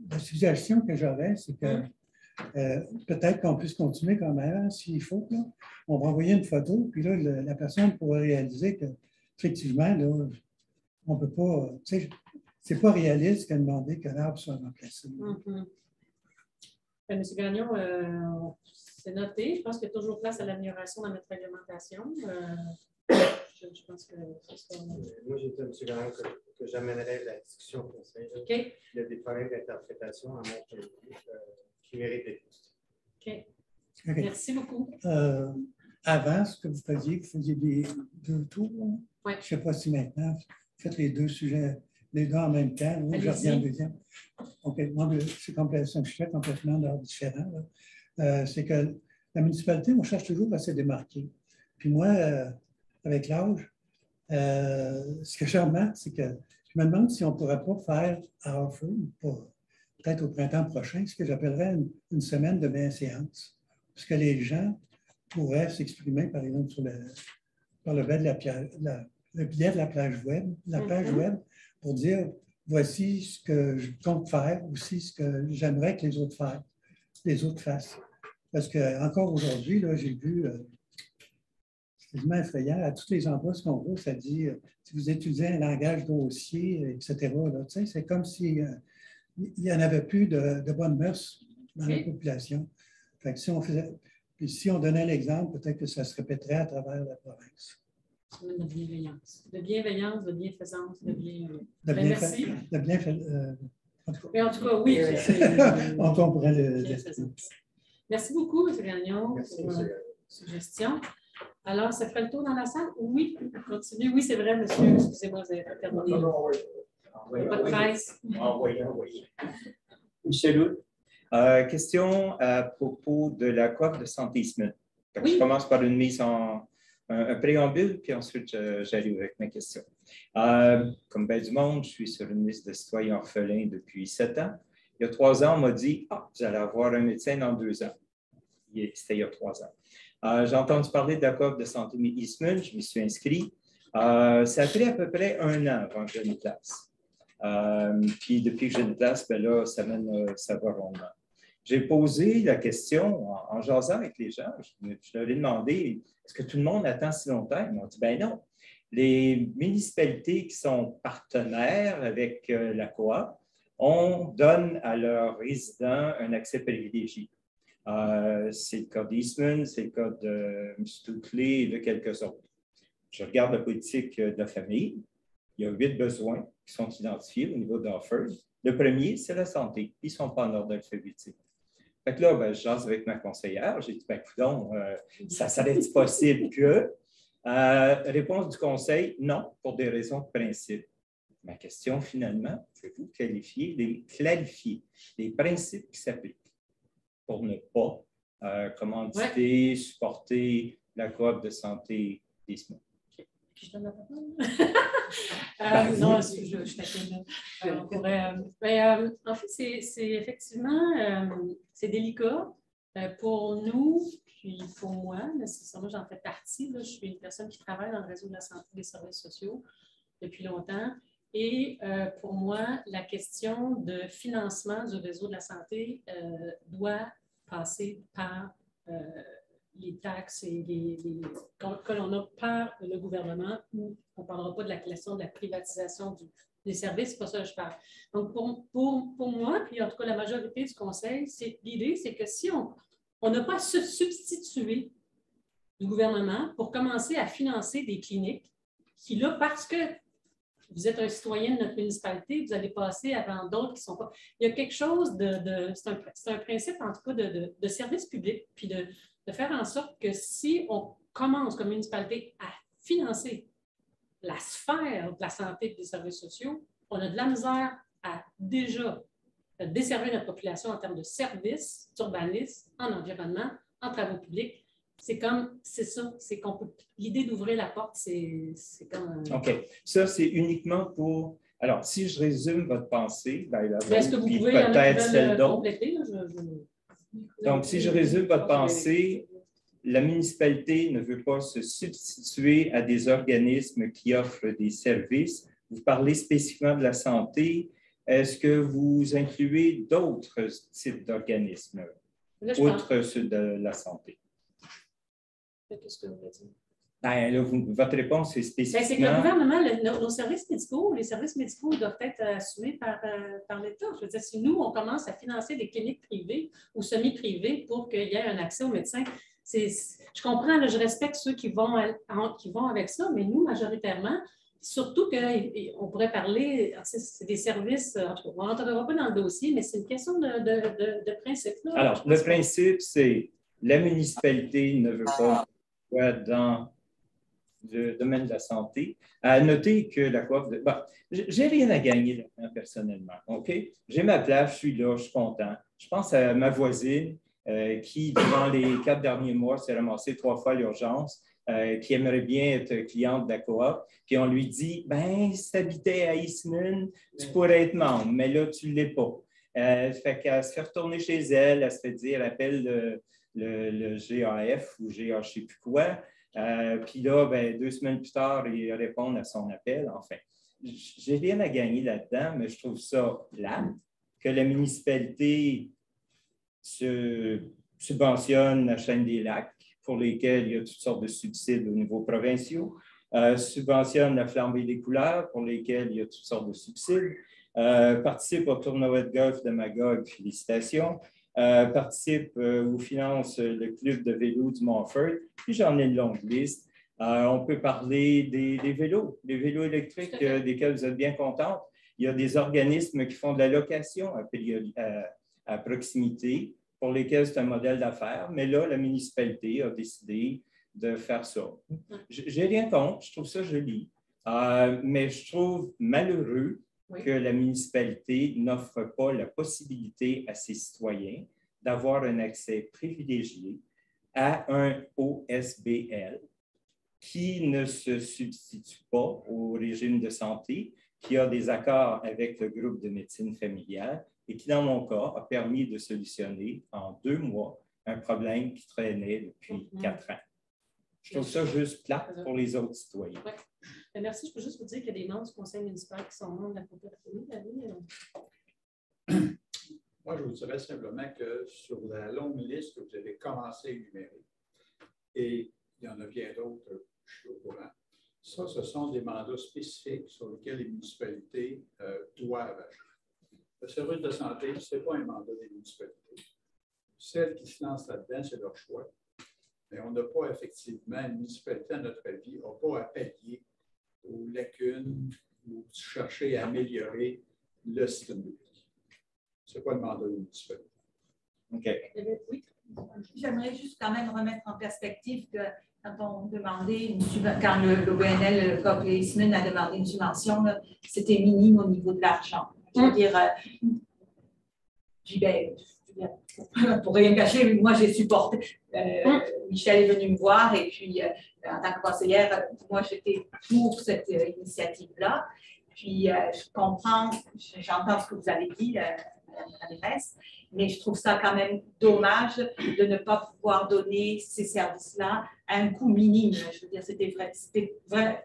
La suggestion que j'aurais, c'est que peut-être qu'on puisse continuer comme avant, s'il faut. Là. On va envoyer une photo, puis là, la personne pourra réaliser qu'effectivement, on ne peut pas, tu sais, c'est pas réaliste de demander que l'arbre soit remplacé. M. Gagnon, c'est noté. Je pense qu'il y a toujours place à l'amélioration dans notre réglementation. Je pense que c'est ça. Moi, j'ai dit à M. Gagnon que j'amènerais la discussion au Conseil. Okay. Il y a des problèmes d'interprétation à mon point de vue qui méritent d'être discutés. OK. Merci beaucoup. Avant, ce que vous faisiez deux tours. Oui. Je ne sais pas si maintenant, vous faites les deux sujets, les deux en même temps. Ou je reviens au deuxième. OK. Moi, c'est un sujet complètement différent. C'est que la municipalité, on cherche toujours à se démarquer. Puis moi, avec l'âge, ce que je remarque, c'est que je me demande si on ne pourrait pas faire à Harford, peut-être au printemps prochain, ce que j'appellerais une semaine de bienséance. Parce que les gens pourraient s'exprimer, par exemple, par le biais de la page web, pour dire voici ce que je compte faire, aussi ce que j'aimerais que les autres fassent. Parce qu'encore aujourd'hui, j'ai vu, c'est quasiment effrayant, à tous les endroits, ce qu'on voit, ça dit si vous utilisez un langage grossier, etc. C'est comme s'il n'y en avait plus de bonnes mœurs dans la population. Fait que si on donnait l'exemple, peut-être que ça se répéterait à travers la province. De bienveillance, de bienfaisance, merci. Mais en tout cas, oui. On comprend Merci beaucoup, M. Gagnon, pour la suggestion. Alors, ça fait le tour dans la salle? Oui, continue. Oui, c'est vrai, monsieur. Excusez-moi, vous avez terminé. Pas de presse. Envoyez. Michel Houd, question à propos de la coop de santé Eastman. Oui. Je commence par une mise en un préambule, puis ensuite j'arrive avec ma question. Comme bien du monde, je suis sur une liste de citoyens orphelins depuis 7 ans. Il y a 3 ans, on m'a dit « Ah, vous allez avoir un médecin dans 2 ans. » C'était il y a 3 ans. J'ai entendu parler de la coop de santé Eastman, je m'y suis inscrit. Ça a pris à peu près 1 an avant que j'ai une place. Puis depuis que j'ai une place, ben là, ça va rondement. J'ai posé la question en jasant avec les gens. Je leur ai demandé est-ce que tout le monde attend si longtemps? Ils m'ont dit ben non. Les municipalités qui sont partenaires avec la coop, on donne à leurs résidents un accès privilégié. C'est le cas d'Eastman, c'est le cas de M. Touclé et de quelques autres. Je regarde la politique de la famille. Il y a 8 besoins qui sont identifiés au niveau d'Harford. Le premier, c'est la santé. Ils ne sont pas en ordre alphabétique. Fait que là, ben, je jase avec ma conseillère. J'ai dit, ben, coudonc, ça serait-il possible que? Réponse du conseil, non, pour des raisons de principe. Ma question, finalement, pouvez-vous clarifier les principes qui s'appliquent pour ne pas commanditer, supporter la coop de santé d'Eastman? Je donne la parole. Non, je t'appelle. En fait, c'est effectivement, c'est délicat pour nous, puis pour moi, nécessairement, j'en fais partie. Là, je suis une personne qui travaille dans le réseau de la santé et des services sociaux depuis longtemps. Et pour moi, la question de financement du réseau de la santé doit passer par les taxes et que l'on a par le gouvernement, où on ne parlera pas de la question de la privatisation des services, c'est pas ça que je parle. Donc, pour moi, puis en tout cas la majorité du conseil, l'idée, c'est que si on n'a pas à se substituer du gouvernement pour commencer à financer des cliniques qui, là, parce que vous êtes un citoyen de notre municipalité, vous allez passer avant d'autres qui ne sont pas. Il y a quelque chose c'est un principe, en tout cas, de service public, puis de faire en sorte que si on commence comme municipalité à financer la sphère de la santé et des services sociaux, on a de la misère à déjà desservir notre population en termes de services, d'urbanisme, en environnement, en travaux publics. C'est ça, c'est qu'on peut. L'idée d'ouvrir la porte, c'est comme. OK. Ça, c'est uniquement pour. Alors, si je résume votre pensée, est-ce que vous pouvez peut-être celle d'autre. compléter? Donc, si je résume votre pensée, la municipalité ne veut pas se substituer à des organismes qui offrent des services. Vous parlez spécifiquement de la santé. Est-ce que vous incluez d'autres types d'organismes, outre ceux de la santé? Qu'est-ce que vous voulez dire? Là, votre réponse est spécifiquement… C'est que le gouvernement, nos services médicaux, les services médicaux doivent être assumés par l'État. Je veux dire, si nous, on commence à financer des cliniques privées ou semi-privées pour qu'il y ait un accès aux médecins, je comprends, là, je respecte ceux qui vont avec ça, mais nous, majoritairement, surtout qu'on pourrait parler, c'est des services, on n'entrera pas dans le dossier, mais c'est une question de principe. Là. Alors, le principe, c'est la municipalité ne veut pas dans le domaine de la santé. À noter que la coiffe de… Bon, j'ai rien à gagner là-dedans personnellement, OK? J'ai ma place, je suis là, je suis content. Je pense à ma voisine qui, durant les 4 derniers mois, s'est ramassée 3 fois à l'urgence, qui aimerait bien être cliente de la coop. Puis on lui dit, ben, si tu habitais à Eastman, tu pourrais être membre, mais là, tu ne l'es pas. Fait qu'elle se fait retourner chez elle, elle se fait dire, elle appelle le GAF ou GA je ne sais plus quoi. Puis là, ben, 2 semaines plus tard, ils répondent à son appel. Enfin, j'ai rien à gagner là-dedans, mais je trouve ça plate que la municipalité subventionne la chaîne des lacs, pour lesquels il y a toutes sortes de subsides au niveau provinciaux, subventionne la flambée des couleurs, pour lesquels il y a toutes sortes de subsides, participe au tournoi de golf de Magog, félicitations, participe ou finance le club de vélo du Montfort, puis j'en ai une longue liste. On peut parler des vélos, des vélos électriques desquels vous êtes bien contente. Il y a des organismes qui font de la location à proximité, pour lesquels c'est un modèle d'affaires, mais là, la municipalité a décidé de faire ça. J'ai rien contre, je trouve ça joli, mais je trouve malheureux que la municipalité n'offre pas la possibilité à ses citoyens d'avoir un accès privilégié à un OSBL qui ne se substitue pas au régime de santé, qui a des accords avec le groupe de médecine familiale et qui, dans mon cas, a permis de solutionner en 2 mois un problème qui traînait depuis 4 ans. Je trouve ça juste plate pour les autres citoyens. Ouais. Merci. Je peux juste vous dire qu'il y a des membres du conseil municipal qui sont membres de la coopérative. Moi, je vous dirais simplement que sur la longue liste que vous avez commencé à énumérer, et il y en a bien d'autres, je suis au courant, ça, ce sont des mandats spécifiques sur lesquels les municipalités doivent agir. Le service de santé, ce n'est pas un mandat des municipalités. Celles qui se lancent là-dedans, c'est leur choix. Mais on n'a pas effectivement, une municipalité, à notre avis, n'a pas à pallier aux lacunes ou chercher à améliorer le système public. Ce n'est pas le mandat des municipalités. OK. Oui. J'aimerais juste quand même remettre en perspective que quand on demandait quand l'OBNL, le COP et SMUN a demandé une subvention, c'était minime au niveau de l'argent. Je veux dire, pour rien cacher, moi j'ai supporté. Michel est venu me voir et puis en tant que conseillère, moi j'étais pour cette initiative-là. Puis je comprends, j'entends ce que vous avez dit, la maîtresse, mais je trouve ça quand même dommage de ne pas pouvoir donner ces services-là à un coût minime. Je veux dire, c'était vrai.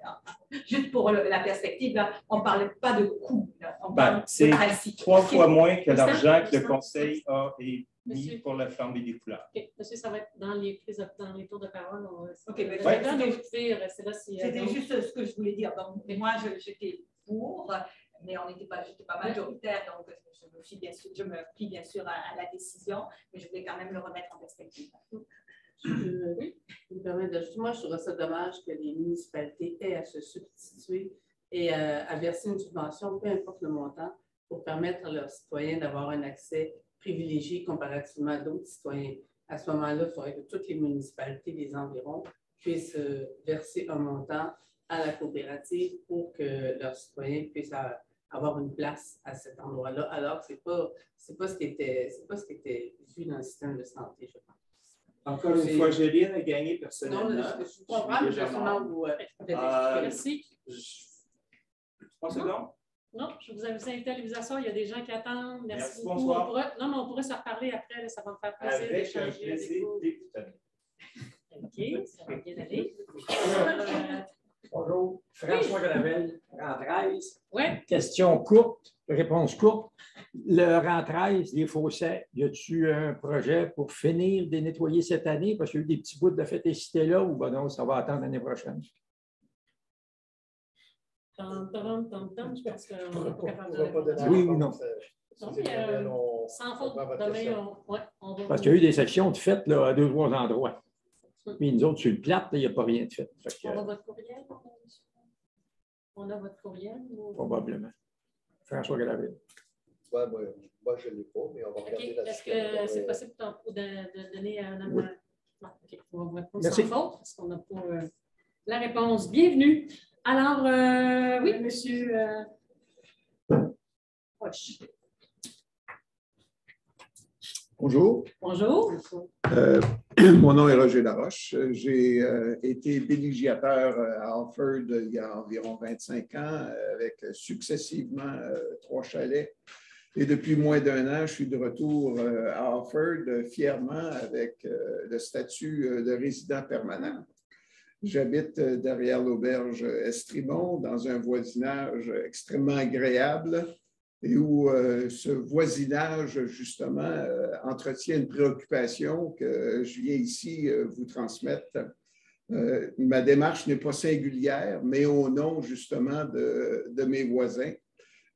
Juste pour la perspective, là, on ne parlait pas de coût. C'est 3 fois moins que l'argent que le conseil a mis pour la flambée des couleurs. OK. Monsieur, ça va être dans les tours de parole. C'était juste ce que je voulais dire. Donc, moi, j'étais pour, mais je n'étais pas majoritaire, donc je me fie bien sûr à la décision, mais je voulais quand même le remettre en perspective. Oui, je me permets d'ajouter. Moi, je trouve ça dommage que les municipalités aient à se substituer et à verser une subvention, peu importe le montant, pour permettre à leurs citoyens d'avoir un accès privilégié comparativement à d'autres citoyens. À ce moment-là, il faudrait que toutes les municipalités des environs puissent verser un montant à la coopérative pour que leurs citoyens puissent avoir une place à cet endroit-là. Alors, ce n'est pas ce qui était vu dans le système de santé, je pense. Encore une fois, je n'ai rien à gagner personnellement. Non, je comprends, mais justement, vous merci. 3 secondes. Non, je vous invite à aller vous asseoir. Il y a des gens qui attendent. Merci beaucoup. Bonsoir. On pourrait se reparler après. Là, ça va me faire plaisir d'échanger avec vous. OK, ça va bien aller. Bonjour, François Gravel, rang 13. Oui. Question courte, réponse courte. Le rang 13, les fossés, y a-t-il un projet pour finir de nettoyer cette année? Parce qu'il y a eu des petits bouts de féticité là, ou ben non, ça va attendre l'année prochaine? Je pense qu'on n'est pas capable de répondre. Oui ou non? Sans faute, demain, on va. Parce qu'il y a eu des sections de fête là, à 2 ou 3 endroits. Puis nous autres, sur le plat, il n'y a pas rien de fait. On a votre courriel? On a votre courriel? Probablement. François Gravel. Ouais, moi, je ne l'ai pas, mais on va regarder Est-ce que c'est possible de donner un Oui. OK, on va vous répondre Merci. sans faute, parce qu'on n'a pas la réponse. Bienvenue. Alors, oui, monsieur Roche. Bonjour. Bonjour. Mon nom est Roger Laroche. J'ai été bénéficiaire à Alford il y a environ 25 ans avec successivement 3 chalets. Et depuis moins d'1 an, je suis de retour à Alford fièrement avec le statut de résident permanent. J'habite derrière l'auberge Estrimont dans un voisinage extrêmement agréable et où ce voisinage, justement, entretient une préoccupation que je viens ici vous transmettre. Ma démarche n'est pas singulière, mais au nom, justement, de mes voisins.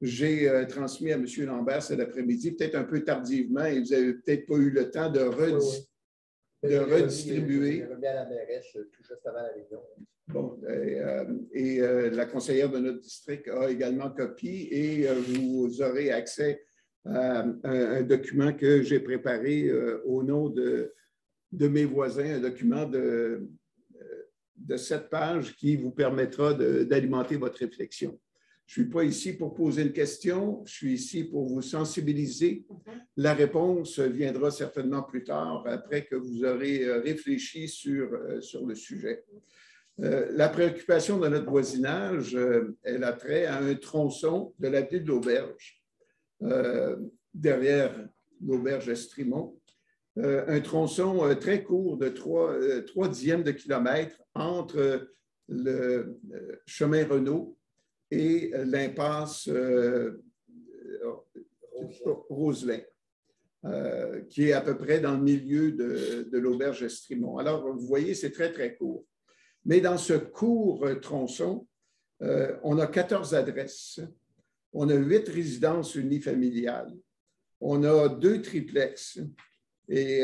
J'ai transmis à M. Lambert cet après-midi, peut-être un peu tardivement, et vous n'avez peut-être pas eu le temps de redistribuer. J'ai remis à la mairesse tout juste avant la réunion. Bon, la conseillère de notre district a également copie et vous aurez accès à un document que j'ai préparé au nom de mes voisins, un document de 7 pages qui vous permettra d'alimenter votre réflexion. Je ne suis pas ici pour poser une question, je suis ici pour vous sensibiliser. La réponse viendra certainement plus tard, après que vous aurez réfléchi sur le sujet. La préoccupation de notre voisinage, elle a trait à un tronçon de l'avenue de l'Auberge, derrière l'auberge Estrimont. Un tronçon très court de 3 dixièmes de kilomètre entre le chemin Renault et l'impasse Roselin, qui est à peu près dans le milieu de l'auberge Estrimont. Alors, vous voyez, c'est très, très court. Mais dans ce court tronçon, on a 14 adresses, on a 8 résidences unifamiliales, on a 2 triplex et,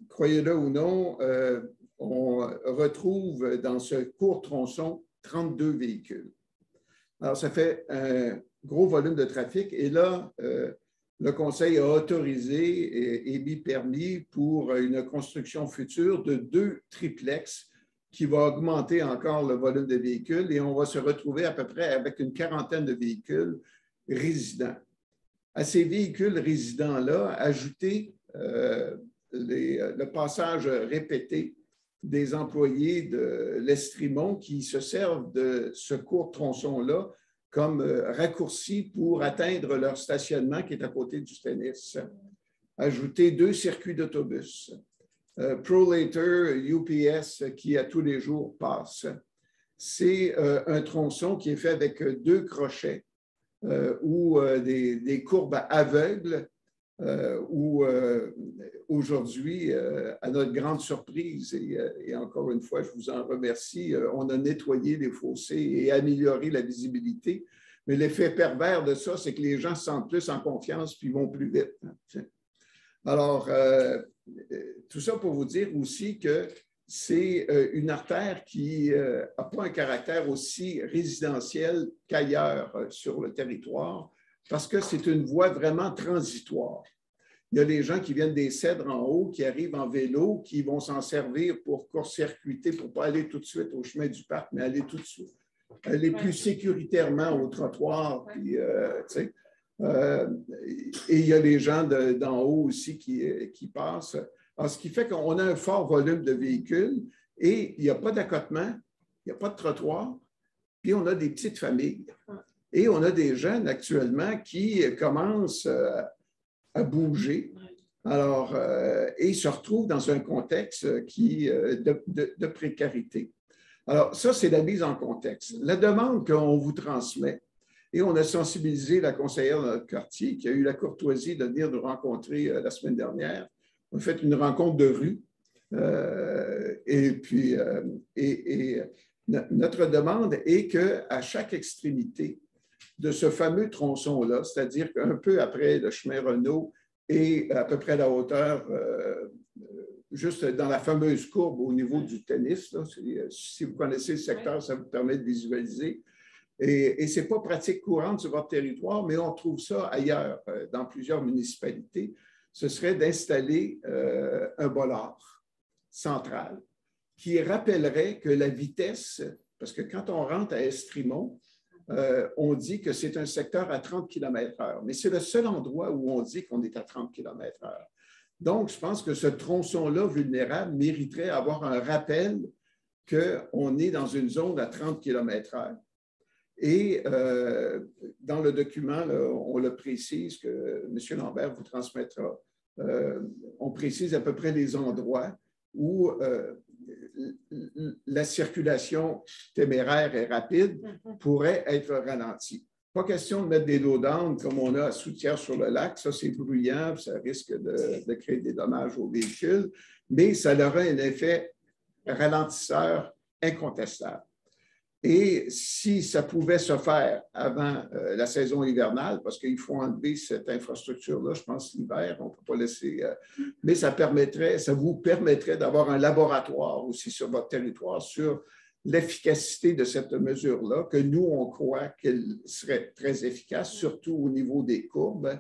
croyez-le ou non, on retrouve dans ce court tronçon 32 véhicules. Alors, ça fait un gros volume de trafic et là, le Conseil a autorisé et mis permis pour une construction future de 2 triplex qui va augmenter encore le volume de véhicules et on va se retrouver à peu près avec une 40aine de véhicules résidents. À ces véhicules résidents-là, ajouter le passage répété des employés de l'Estrimont qui se servent de ce court tronçon-là comme raccourci pour atteindre leur stationnement qui est à côté du tennis. Ajouter 2 circuits d'autobus. ProLater, UPS qui à tous les jours passe. C'est un tronçon qui est fait avec 2 crochets ou des courbes aveugles où aujourd'hui, à notre grande surprise, et encore une fois, je vous en remercie, on a nettoyé les fossés et amélioré la visibilité. Mais l'effet pervers de ça, c'est que les gens se sentent plus en confiance puis vont plus vite. Alors, tout ça pour vous dire aussi que c'est une artère qui n'a pas un caractère aussi résidentiel qu'ailleurs sur le territoire, parce que c'est une voie vraiment transitoire. Il y a les gens qui viennent des Cèdres en haut, qui arrivent en vélo, qui vont s'en servir pour court-circuiter, pour ne pas aller tout de suite au chemin du parc, mais aller tout de suite, aller plus sécuritairement au trottoir. Puis, et il y a les gens d'en haut aussi qui passent. Alors, ce qui fait qu'on a un fort volume de véhicules et il n'y a pas d'accotement, il n'y a pas de trottoir, puis on a des petites familles. Et on a des jeunes actuellement qui commencent à bouger. Alors, et se retrouvent dans un contexte de précarité. Alors, ça, c'est la mise en contexte. La demande qu'on vous transmet, et on a sensibilisé la conseillère de notre quartier qui a eu la courtoisie de venir nous rencontrer la semaine dernière. On a fait une rencontre de rue. Et puis, notre demande est qu'à chaque extrémité de ce fameux tronçon-là, c'est-à-dire qu'un peu après le chemin Renault et à peu près à la hauteur, juste dans la fameuse courbe au niveau du tennis, là, si vous connaissez le secteur, ça vous permet de visualiser. Et ce n'est pas pratique courante sur votre territoire, mais on trouve ça ailleurs, dans plusieurs municipalités. Ce serait d'installer un bollard central qui rappellerait que la vitesse, parce que quand on rentre à Estrimont, on dit que c'est un secteur à 30 km/h, mais c'est le seul endroit où on dit qu'on est à 30 km/h. Donc, je pense que ce tronçon-là vulnérable mériterait d'avoir un rappel qu'on est dans une zone à 30 km/h. Et dans le document, là, on le précise, que M. Lambert vous transmettra. On précise à peu près les endroits où la circulation téméraire et rapide pourrait être ralentie. Pas question de mettre des lots d'âne comme on a à Soutière-sur-le-Lac. Ça, c'est bruyant, ça risque de créer des dommages aux véhicules, mais ça aura un effet ralentisseur incontestable. Et si ça pouvait se faire avant la saison hivernale, parce qu'il faut enlever cette infrastructure-là, je pense l'hiver, on ne peut pas laisser... mais ça vous permettrait d'avoir un laboratoire aussi sur votre territoire sur l'efficacité de cette mesure-là, que nous, on croit qu'elle serait très efficace, surtout au niveau des courbes.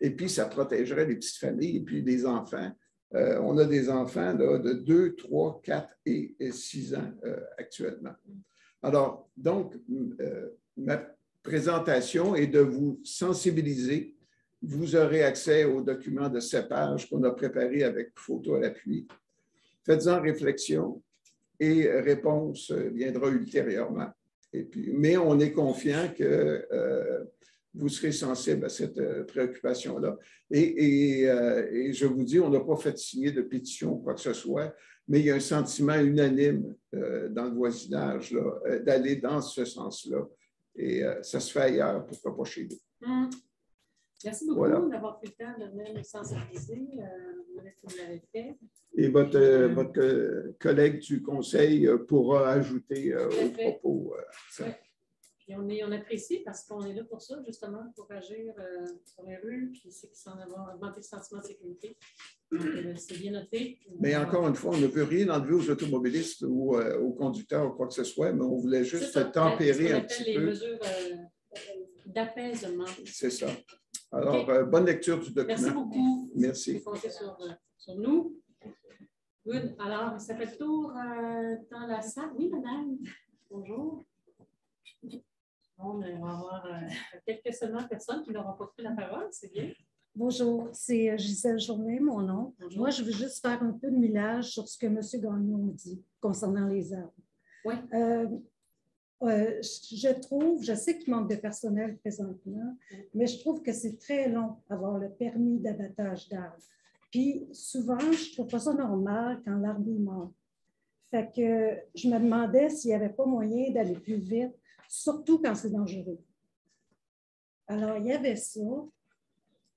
Et puis, ça protégerait les petites familles et puis les enfants. On a des enfants là, de 2, 3, 4 et 6 ans actuellement. Alors, donc, ma présentation est de vous sensibiliser. Vous aurez accès aux documents de 7 pages qu'on a préparés avec photo à l'appui. Faites-en réflexion et réponse viendra ultérieurement. Et puis, mais on est confiant que vous serez sensible à cette préoccupation-là. Et je vous dis, on n'a pas fait signer de pétition ou quoi que ce soit, mais il y a un sentiment unanime dans le voisinage d'aller dans ce sens-là. Et ça se fait ailleurs, pourquoi pas chez nous. Merci beaucoup d'avoir pris le temps de venir nous sensibiliser. Vous l'avez fait. Et votre collègue du conseil pourra ajouter au propos. Puis on apprécie parce qu'on est là pour ça, justement, pour agir sur les rues, puis c'est qu'ils s'en vont augmenter le sentiment de sécurité. Donc, c'est bien noté. Mais encore une fois, on ne veut rien enlever aux automobilistes ou aux conducteurs ou quoi que ce soit, mais on voulait juste tempérer un petit peu. Les mesures d'apaisement. C'est ça. Alors, bonne lecture du document. Merci beaucoup. Merci. Vous comptez sur nous. Good. Alors, ça fait le tour dans la salle. Oui, madame. Bonjour. On va avoir quelques seulement personnes qui n'auront pas pris la parole. C'est bien. Bonjour, c'est Gisèle Journet, mon nom. Bonjour. Moi, je veux juste faire un peu de millage sur ce que M. Gagnon dit concernant les arbres. Oui. Je sais qu'il manque de personnel présentement, mais je trouve que c'est très long avoir le permis d'abattage d'arbres. Puis souvent, je ne trouve pas ça normal quand l'arbre est mort. Fait que je me demandais s'il n'y avait pas moyen d'aller plus vite, surtout quand c'est dangereux. Alors, il y avait ça.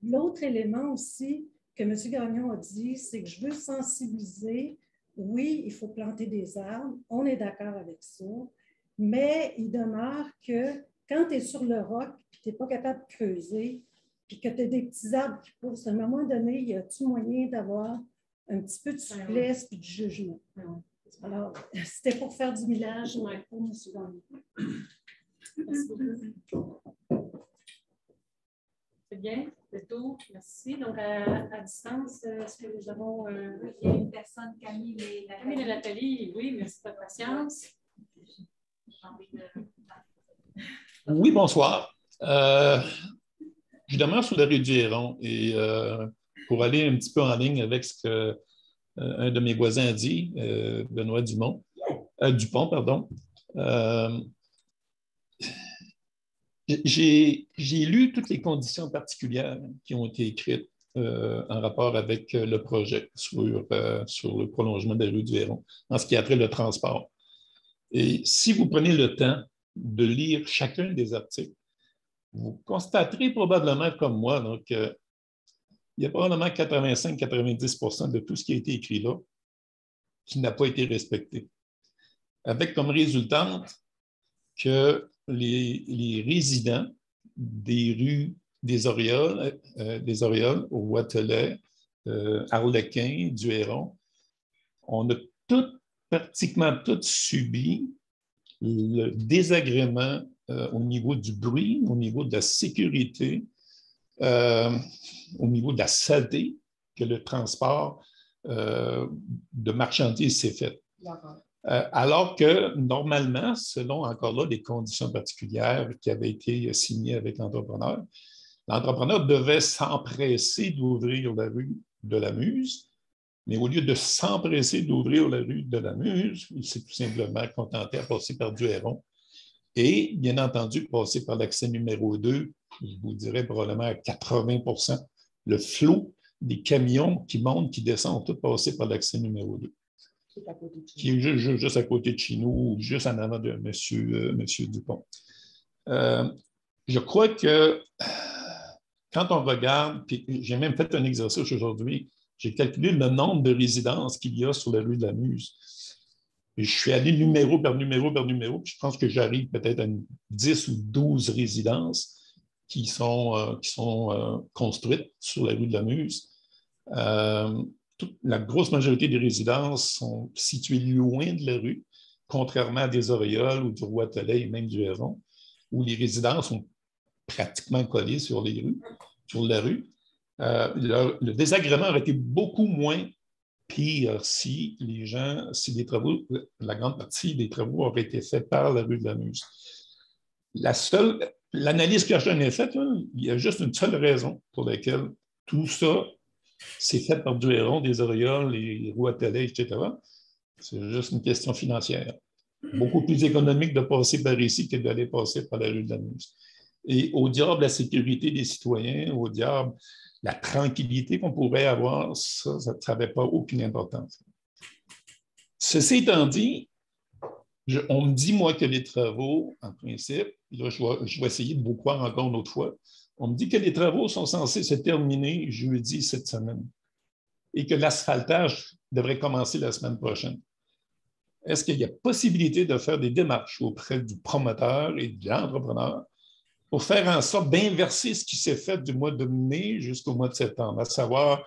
L'autre élément aussi que M. Gagnon a dit, c'est que je veux sensibiliser. Oui, il faut planter des arbres, on est d'accord avec ça, mais il demeure que quand tu es sur le roc et tu n'es pas capable de creuser, puis que tu as des petits arbres qui poussent, à un moment donné, y a-t-il moyen d'avoir un petit peu de souplesse et de jugement? Alors, c'était pour faire du millage pour M. Gagné. Merci beaucoup. C'est bien, c'est tout. Merci. Donc, à distance, est-ce que nous avons il y a une personne, Camille et Nathalie. Camille et Nathalie, oui, merci de votre patience. Oui, bonsoir. Je demeure sur la rue du Héron et pour aller un petit peu en ligne avec ce que un de mes voisins a dit, Benoît Dupont, pardon. J'ai lu toutes les conditions particulières qui ont été écrites en rapport avec le projet sur le prolongement de la rue du Héron, en ce qui a trait le transport. Et si vous prenez le temps de lire chacun des articles, vous constaterez probablement comme moi donc, il y a probablement 85-90% de tout ce qui a été écrit là qui n'a pas été respecté. Avec comme résultante que les résidents des rues des Orioles, au Watelet, Arlequin, du Héron, on a pratiquement tous subi le désagrément au niveau du bruit, au niveau de la sécurité, au niveau de la saleté que le transport de marchandises s'est fait. Alors que, normalement, selon encore là des conditions particulières qui avaient été signées avec l'entrepreneur devait s'empresser d'ouvrir la rue de la Muse, mais au lieu de s'empresser d'ouvrir la rue de la Muse, il s'est tout simplement contenté à passer par du Héron et, bien entendu, passer par l'accès numéro 2, je vous dirais probablement à 80%, le flot des camions qui montent, qui descendent, tout passer par l'accès numéro 2. Qui est juste à côté de chez nous, juste en avant de M. Dupont. Je crois que quand on regarde, puis j'ai même fait un exercice aujourd'hui, j'ai calculé le nombre de résidences qu'il y a sur la rue de la Muse. Et je suis allé numéro par numéro par numéro, puis je pense que j'arrive peut-être à 10 ou 12 résidences qui sont construites sur la rue de la Muse. La grosse majorité des résidences sont situées loin de la rue, contrairement à des Orioles ou du Watelet et même du Héron, où les résidences sont pratiquement collées sur la rue. Le désagrément aurait été beaucoup moins pire si les travaux, la grande partie des travaux auraient été faits par la rue de la Muse. L'analyse que j'en ai faite, il y a juste une seule raison pour laquelle tout ça c'est fait par du Héron, des Orioles, les Watelet, etc. C'est juste une question financière. Beaucoup plus économique de passer par ici que d'aller passer par la rue de la Muse. Et au diable, la sécurité des citoyens, au diable, la tranquillité qu'on pourrait avoir, ça n'avait pas aucune importance. Ceci étant dit, on me dit, moi, que les travaux, en principe, là, je vais essayer de vous croire encore une autre fois, on me dit que les travaux sont censés se terminer jeudi cette semaine et que l'asphaltage devrait commencer la semaine prochaine. Est-ce qu'il y a possibilité de faire des démarches auprès du promoteur et de l'entrepreneur pour faire en sorte d'inverser ce qui s'est fait du mois de mai jusqu'au mois de septembre, à savoir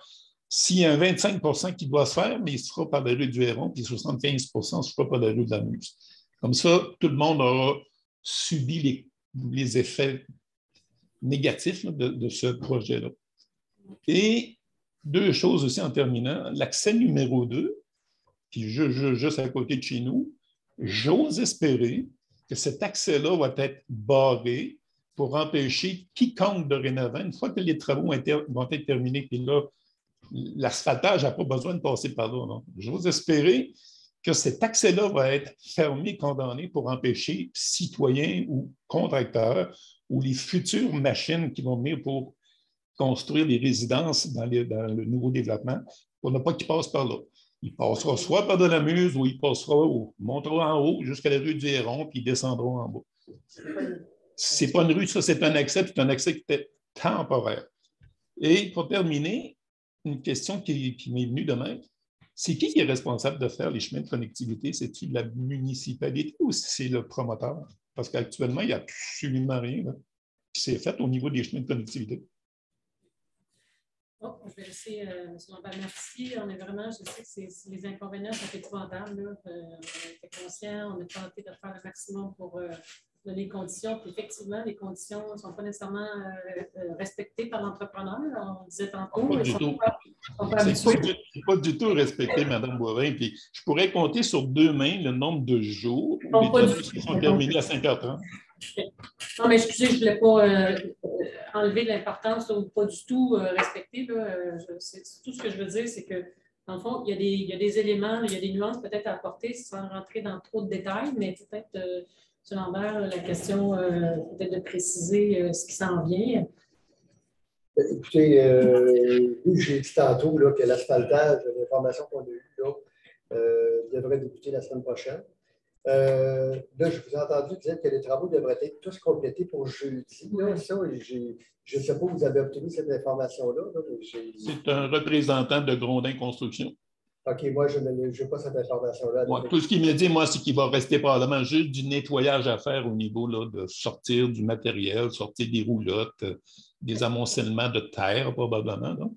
s'il y a un 25% qui doit se faire, mais il se fera par la rue du Héron, puis 75% se fera par la rue de la Muse. Comme ça, tout le monde aura subi les effets négatif de ce projet-là. Et deux choses aussi en terminant. L'accès numéro 2, qui est juste à côté de chez nous, j'ose espérer que cet accès-là va être barré pour empêcher quiconque dorénavant, une fois que les travaux vont être terminés, puis là, l'asphaltage n'a pas besoin de passer par là. Non? J'ose espérer que cet accès-là va être fermé, condamné pour empêcher citoyens ou contracteurs ou les futures machines qui vont venir pour construire des résidences dans le nouveau développement, pour ne pas qu'ils passent par là. Il passera soit par de la Muse ou il passera montera en haut jusqu'à la rue du Héron, puis il descendra en bas. Ce n'est pas une rue, ça, c'est un accès, puis c'est un accès qui était temporaire. Et pour terminer, une question qui m'est venue de même, c'est qui est responsable de faire les chemins de connectivité? C'est-tu la municipalité ou c'est le promoteur? Parce qu'actuellement, il n'y a absolument rien là, qui s'est fait au niveau des chemins de connectivité. Oh, je vais laisser M. Lambert. Merci. On est vraiment, je sais que les inconvénients sont épouvantables. On était conscients, on a tenté de faire le maximum pour donner les conditions. Puis effectivement, les conditions ne sont pas nécessairement respectées par l'entrepreneur. On disait tantôt. Pas du tout. C'est pas du tout respecté, Mme Boivin. Puis je pourrais compter sur 2 mains le nombre de jours où les dossiers sont terminés à 5h30. Non, mais excusez, je ne voulais pas enlever de l'importance ou pas du tout respecter. Tout ce que je veux dire, c'est que, dans le fond, il y a des éléments, il y a des nuances peut-être à apporter sans rentrer dans trop de détails, mais peut-être, M. Lambert, la question peut-être de préciser ce qui s'en vient. Écoutez, j'ai dit tantôt là, que l'asphaltage, l'information qu'on a eue, devrait débuter la semaine prochaine. Là, je vous ai entendu dire que les travaux devraient être tous complétés pour jeudi. Là, ça, je ne sais pas où vous avez obtenu cette information-là. C'est un représentant de Grondin Construction. OK, moi, je n'ai pas cette information-là. Ouais, tout ce qu'il me dit, moi, c'est qu'il va rester probablement juste du nettoyage à faire au niveau là, de sortir du matériel, sortir des roulottes, des amoncellements de terre, probablement. Là.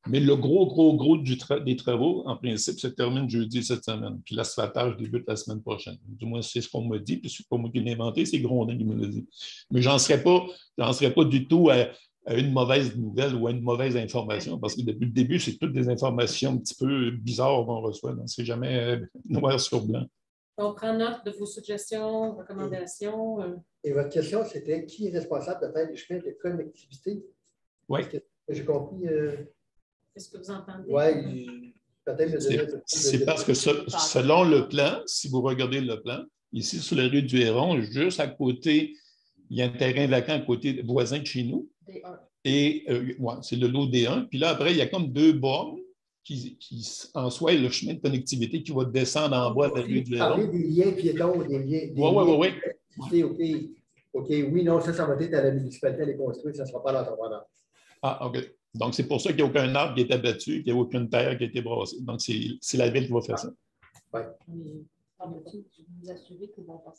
Mais le gros des travaux, en principe, se termine jeudi cette semaine. Puis l'asphaltage débute la semaine prochaine. Du moins, c'est ce qu'on m'a dit. Puis c'est pas moi qui l'ai inventé, c'est Grondin qui me l'a dit. Mais j'en serais pas du tout à une mauvaise nouvelle ou à une mauvaise information, parce que depuis le début, c'est toutes des informations un petit peu bizarres qu'on reçoit. Donc, c'est jamais noir sur blanc. On prend note de vos suggestions, recommandations. Et votre question, c'était qui est responsable de faire les chemins de connectivité? Oui. J'ai compris. Qu'est-ce que vous entendez? Oui, peut-être. C'est parce que selon le plan, si vous regardez le plan, ici sur la rue du Héron, juste à côté, il y a un terrain vacant à côté voisin de chez nous. D1. Et c'est le lot D1. Puis là, après, il y a comme 2 bornes qui en soi, le chemin de connectivité qui va descendre en bas de la rue du Héron. Parler des liens piétons, des liens. Oui. OK, oui, non, ça va être à la municipalité à les construire, ça ne sera pas à l'entrepreneur. Ah, OK. Donc, c'est pour ça qu'il n'y a aucun arbre qui est abattu, qu'il n'y a aucune terre qui a été brassée. Donc, c'est la ville qui va faire ça. Oui.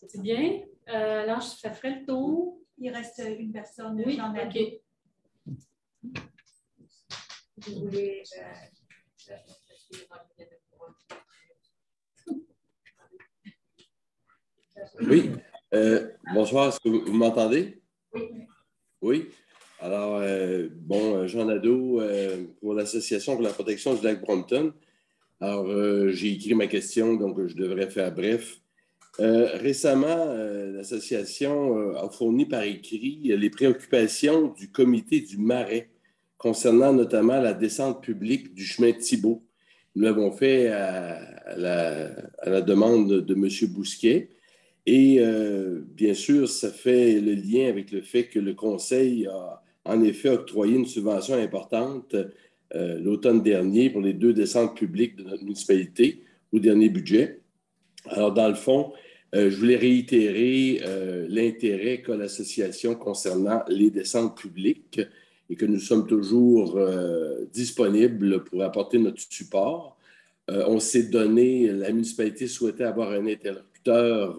C'est bien. Alors, ça ferait le tour. Il reste une personne, oui, Jean Nadeau. OK. Vous voulez... Oui. Bonsoir, est-ce que vous m'entendez? Oui. Oui. Alors, Jean Nadeau, pour l'Association pour la protection du lac Brompton. Alors, j'ai écrit ma question, donc je devrais faire bref. Récemment, l'association a fourni par écrit les préoccupations du comité du Marais concernant notamment la descente publique du chemin Thibault. Nous l'avons fait à la demande de M. Bousquet. Et bien sûr, ça fait le lien avec le fait que le Conseil a en effet octroyé une subvention importante l'automne dernier pour les 2 descentes publiques de notre municipalité au dernier budget. Alors, dans le fond, je voulais réitérer l'intérêt qu'a l'association concernant les descentes publiques et que nous sommes toujours disponibles pour apporter notre support. On s'est donné, la municipalité souhaitait avoir un interlocuteur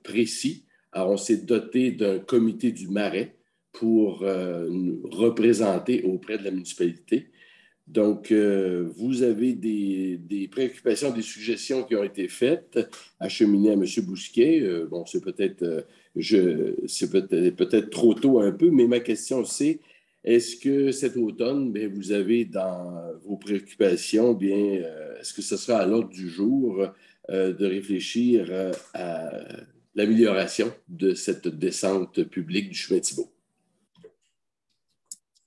précis. Alors, on s'est doté d'un comité du Marais pour nous représenter auprès de la municipalité. Donc, vous avez des préoccupations, des suggestions qui ont été faites, acheminées à M. Bousquet. C'est peut-être trop tôt un peu, mais ma question, c'est est-ce que cet automne, vous avez dans vos préoccupations, est-ce que ce sera à l'ordre du jour de réfléchir à l'amélioration de cette descente publique du chemin Thibault?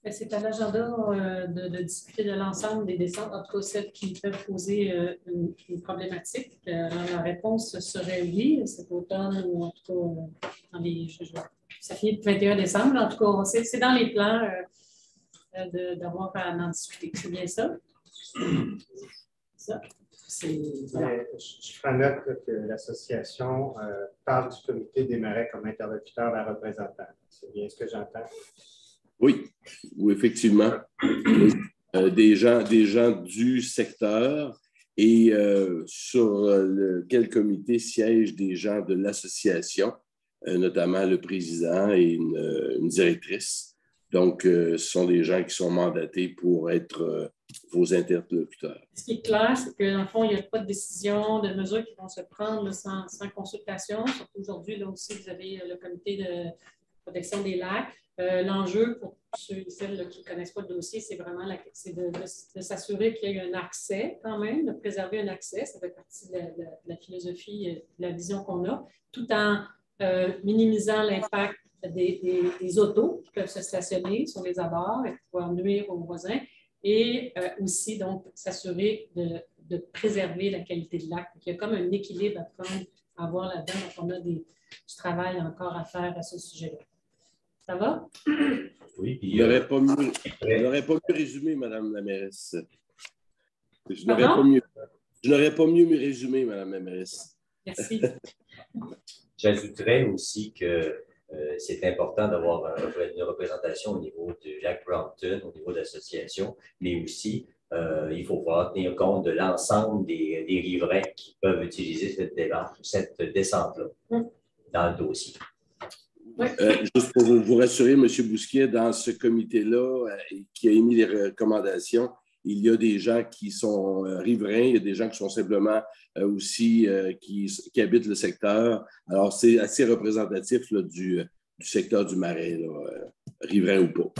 C'est à l'agenda de discuter de l'ensemble des descentes, en tout cas celles qui peuvent poser une problématique. La réponse serait oui, cet automne, ou en tout cas, ça finit le 21 décembre. En tout cas, c'est dans les plans d'avoir à en discuter. C'est bien ça? Je prends note que l'association parle du comité des Marais comme interlocuteur et représentant. C'est bien ce que j'entends? Oui, effectivement. Des gens du secteur et sur quel comité siègent des gens de l'association, notamment le président et une directrice. Donc, ce sont des gens qui sont mandatés pour être vos interlocuteurs. Ce qui est clair, c'est que dans le fond, il n'y a pas de décision, de mesures qui vont se prendre là, sans consultation. Surtout aujourd'hui, là aussi, vous avez le comité de protection des lacs. L'enjeu pour ceux et celles là, qui ne connaissent pas le dossier, c'est vraiment de s'assurer qu'il y ait un accès quand même, de préserver un accès. Ça fait partie de la philosophie, de la vision qu'on a, tout en minimisant l'impact des autos qui peuvent se stationner sur les abords et pouvoir nuire aux voisins. Et aussi, donc, s'assurer de préserver la qualité de lac. Il y a comme un équilibre à avoir là-dedans. Donc, on a du travail encore à faire à ce sujet-là. Ça va? Oui. Il n'aurait pas mieux résumé, Madame la mairesse. Je n'aurais pas mieux résumé, Madame la mairesse. Merci. J'ajouterais aussi que c'est important d'avoir une représentation au niveau du lac Brompton, au niveau de l'association, mais aussi, il faut pouvoir tenir compte de l'ensemble des riverains qui peuvent utiliser cette descente-là dans le dossier. Juste pour vous rassurer, M. Bousquet, dans ce comité-là qui a émis les recommandations, il y a des gens qui sont riverains, il y a des gens qui sont simplement aussi qui habitent le secteur. Alors, c'est assez représentatif là, du secteur du Marais, là, riverain ou pas.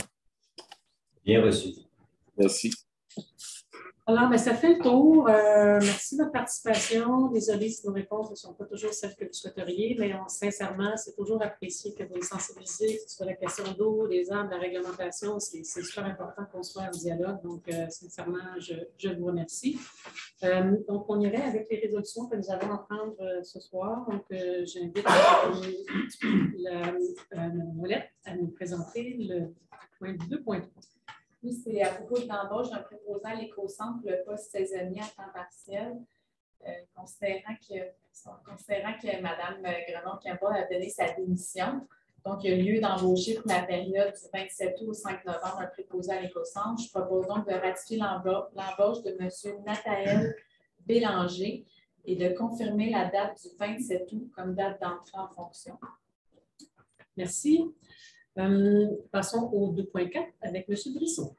Bien reçu. Merci. Alors, ça fait le tour. Merci de votre participation. Désolée si nos réponses ne sont pas toujours celles que vous souhaiteriez, mais sincèrement, c'est toujours apprécié que vous les sensibilisez, que ce soit la question d'eau, des arbres, la réglementation. C'est super important qu'on soit en dialogue. Donc, sincèrement, je vous remercie. Donc, on irait avec les résolutions que nous allons prendre ce soir. Donc, j'invite Mme Ouellette à nous présenter le point 2.3. Oui, c'est à propos de l'embauche d'un préposant à l'éco-centre, le poste saisonnier à temps partiel, considérant que Mme Grenon-Campbell a donné sa démission. Donc, il y a lieu d'embaucher pour la période du 27 août au 5 novembre un préposant à l'éco-centre. Je propose donc de ratifier l'embauche de M. Nathaël Bélanger et de confirmer la date du 27 août comme date d'entrée en fonction. Merci. Passons au 2.4 avec M. Brisson.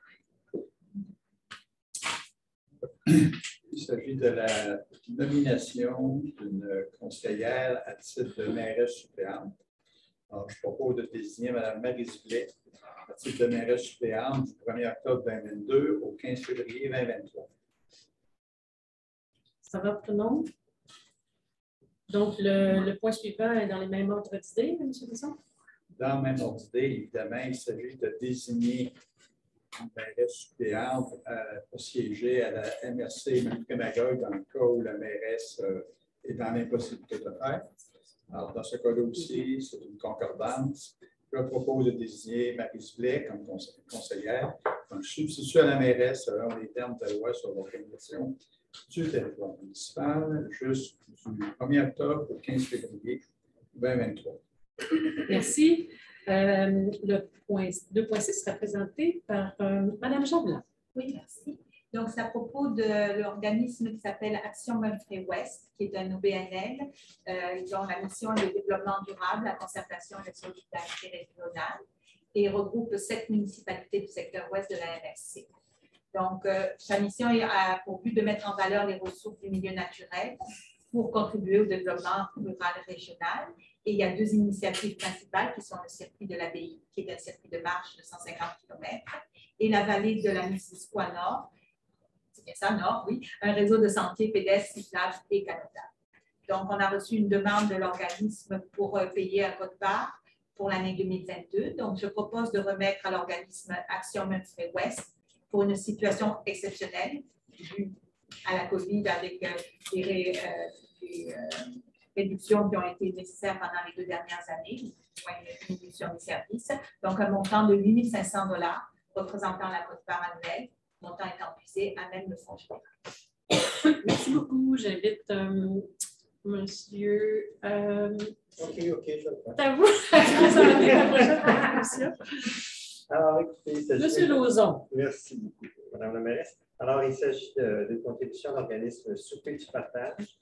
Il s'agit de la nomination d'une conseillère à titre de mairesse suppléante. Alors, je propose de désigner Mme Maryse Blais à titre de mairesse suppléante du 1er octobre 2022 au 15 février 2023. Ça va pour tout le monde? Donc, le point suivant est dans les mêmes ordres d'idées, M. Brisson? Dans le même ordre d'idée, évidemment, il s'agit de désigner une mairesse suppléante pour siéger à la MRC Manicouagan dans le cas où la mairesse est dans l'impossibilité de le faire. Alors, dans ce cas-là aussi, c'est une concordance. Je propose de désigner Maryse Blais comme conseillère, comme substitut à la mairesse selon les termes de la loi sur l'organisation du territoire municipal jusqu'au 1er octobre au 15 février 2023. Merci. Le point 2.6 sera présenté par Mme Jean-Blanc. Oui, merci. Donc, c'est à propos de l'organisme qui s'appelle Action Memphrey Ouest, qui est un OBNL, dont la mission est le développement durable, la concertation et la solidarité régionale, et regroupe 7 municipalités du secteur ouest de la MRC. Donc, sa mission a pour but de mettre en valeur les ressources du milieu naturel pour contribuer au développement rural régional. Et il y a 2 initiatives principales qui sont le circuit de l'Abbaye, qui est un circuit de marche de 150 km, et la vallée de la Missisquoi Nord, c'est bien ça, Nord, oui, un réseau de sentiers pédestres, cyclables et canotables. Donc, on a reçu une demande de l'organisme pour payer un quote-part pour l'année 2022. Donc, je propose de remettre à l'organisme Action Memphrey Ouest pour une situation exceptionnelle due à la COVID avec des réductions qui ont été nécessaires pendant les 2 dernières années, une diminution des services. Donc, un montant de 8 500 $, représentant la quote-part annuelle, montant étant puisé à même le fonds général. Merci beaucoup. J'invite monsieur. OK, je le prends. C'est à vous. Ça va être la prochaine. Alors, écoutez, Monsieur Lauzon. Merci beaucoup, Madame la mairesse. Alors, il s'agit d'une contribution d'organisme Souper du partage,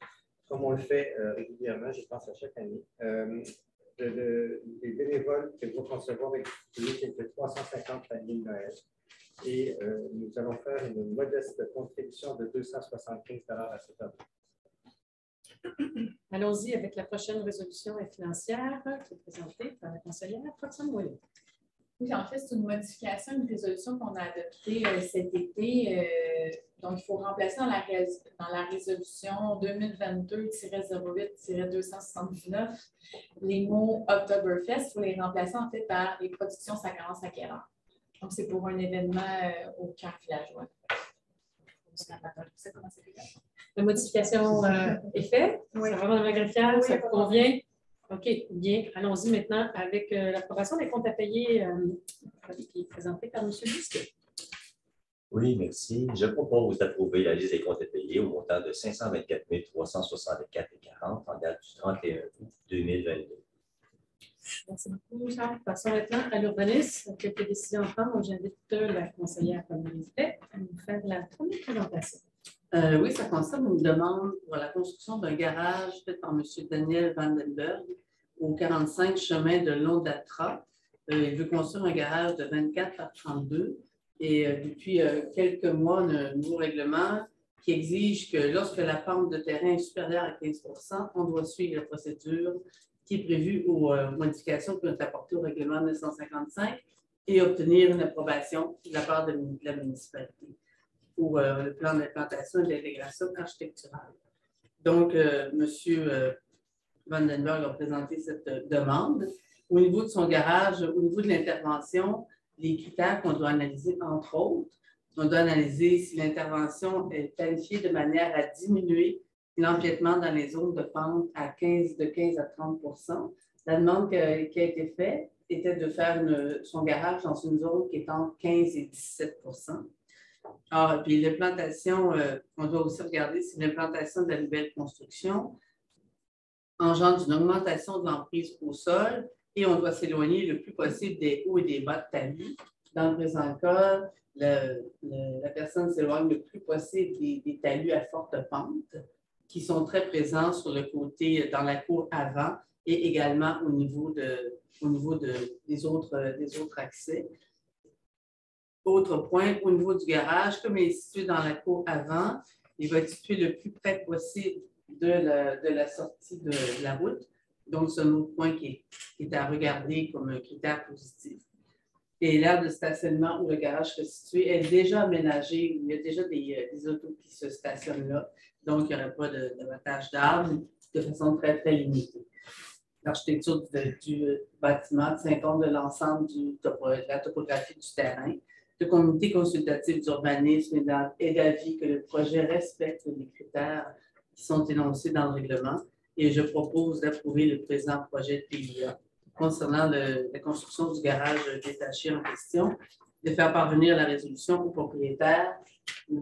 comme on le fait régulièrement, je pense, à chaque année. les bénévoles que vont concevoir avec c'est de 350 paniers de Noël. Et nous allons faire une modeste contribution de 275 à cette œuvre. Allons-y avec la prochaine résolution financière qui est présentée par la conseillère Roxane Moyer. Oui, en fait, c'est une modification, une résolution qu'on a adoptée cet été. Donc, il faut remplacer dans la résolution 2022-08-279 les mots Oktoberfest. Il faut les remplacer en fait par les productions Ça commence à quelle heure. Donc, c'est pour un événement au cœur villageois. La modification est faite. Oui. Ça va, Mme la greffière, ça vous convient? OK, bien. Allons-y maintenant avec l'approbation des comptes à payer qui est présentée par M. Busquet. Oui, merci. Je propose d'approuver la liste des comptes à payer au montant de 524 364,40 en date du 31 août 2022. Merci beaucoup, Charles. Passons maintenant à l'urbanisme, quelques décisions à prendre. Donc, j'invite la conseillère Valérie Plais à nous faire la première présentation. Oui, ça concerne une demande pour la construction d'un garage fait par M. Daniel Vandenberg au 45 chemin de Londatra. Il veut construire un garage de 24 par 32 et depuis quelques mois, on a un nouveau règlement qui exige que lorsque la pente de terrain est supérieure à 15 % on doit suivre la procédure qui est prévue aux modifications qui ont été apportées au règlement 955 et obtenir une approbation de la part de la municipalité pour le plan d'implantation et d'intégration architecturale. Donc, M. Vandenberg a présenté cette demande. Au niveau de son garage, au niveau de l'intervention, les critères qu'on doit analyser, entre autres, on doit analyser si l'intervention est planifiée de manière à diminuer l'empiètement dans les zones de pente de 15 à 30 %. La demande qui a été faite était de faire son garage dans une zone qui est entre 15 et 17 %. Ah, puis l'implantation, on doit aussi regarder si l'implantation de la nouvelle construction engendre une augmentation de l'emprise au sol et on doit s'éloigner le plus possible des hauts et des bas de talus. Dans le présent cas, la personne s'éloigne le plus possible des talus à forte pente qui sont très présents sur le côté, dans la cour avant et également au niveau des autres accès. Autre point, au niveau du garage, comme il est situé dans la cour avant, il va être situé le plus près possible de la sortie de la route. Donc, c'est un autre point qui est à regarder comme un critère positif. Et l'aire de stationnement où le garage est situé est déjà aménagé, il y a déjà des autos qui se stationnent là. Donc, il n'y aurait pas d'abattage d'arbres de façon très, très limitée. L'architecture du bâtiment tient compte de l'ensemble de la topographie du terrain. Le comité consultatif d'urbanisme est d'avis que le projet respecte les critères qui sont énoncés dans le règlement et je propose d'approuver le présent projet de PIA concernant la construction du garage détaché en question, de faire parvenir la résolution au propriétaire, M.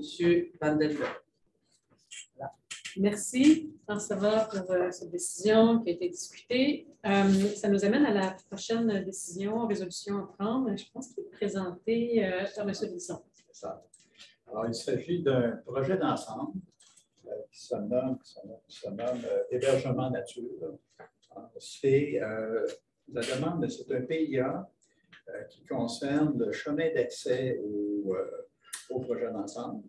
Vandenberg. Voilà. Merci, ça va pour cette décision qui a été discutée. Ça nous amène à la prochaine décision, résolution à prendre. Je pense qu'il est présenté par M. Bisson. C'est ça. Alors, il s'agit d'un projet d'ensemble qui se nomme Hébergement Nature. C'est la demande, c'est un PIA qui concerne le chemin d'accès au projet d'ensemble,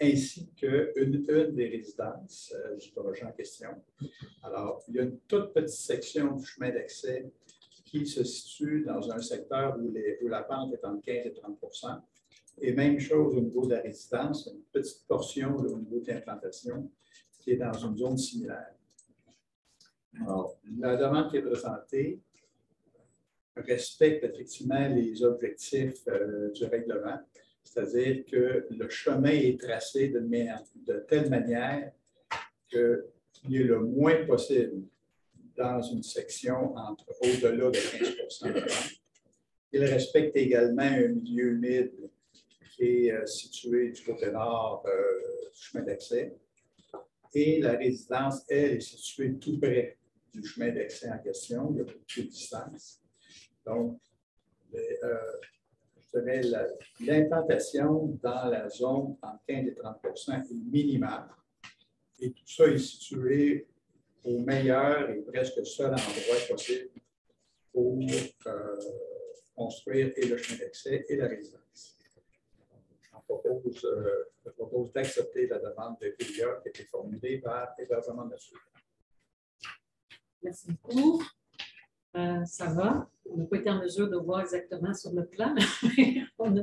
ainsi qu'une des résidences du projet en question. Alors, il y a une toute petite section du chemin d'accès qui se situe dans un secteur où la pente est entre 15 et 30 %. Et même chose au niveau de la résidence, une petite portion au niveau de l'implantation qui est dans une zone similaire. Alors, la demande qui est présentée respecte effectivement les objectifs du règlement, c'est-à-dire que le chemin est tracé de telle manière qu'il y ait le moins possible dans une section au-delà de 15 % de pente. Il respecte également un milieu humide qui est situé du côté nord du chemin d'accès. Et la résidence, elle, est située tout près du chemin d'accès en question. Il y a beaucoup de distance. Donc, je dirais l'implantation dans la zone entre 15 et 30 % est minimale. Et tout ça est situé au meilleur et presque seul endroit possible pour construire et le chemin d'accès et la résidence. Je propose d'accepter la demande de PIA qui a été formulée par Hébergement national. Merci beaucoup. Ça va. On n'a pas été en mesure de voir exactement sur le plan, mais on a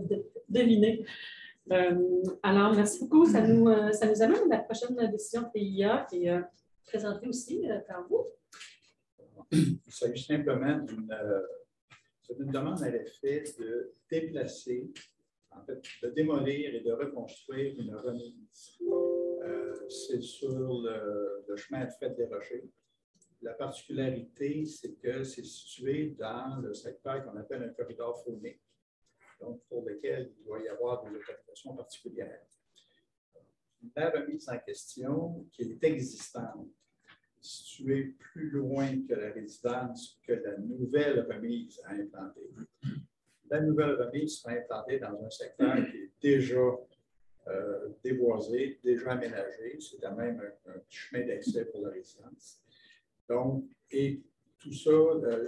deviné. Alors, merci beaucoup. Ça nous amène à la prochaine décision de PIA qui est présentée aussi par vous. Il s'agit simplement d'une demande à l'effet de déplacer, en fait, de démolir et de reconstruire une remise. C'est sur le chemin de Fête des Rochers. La particularité, c'est que c'est situé dans le secteur qu'on appelle un corridor faunique, donc pour lequel il doit y avoir des autorisations particulières. La remise en question, qui est existante, située plus loin que la résidence que la nouvelle remise à implanter. La nouvelle remise sera implantée dans un secteur qui est déjà déboisé, déjà aménagé. C'est quand même un chemin d'accès pour la résidence. Donc, et tout ça,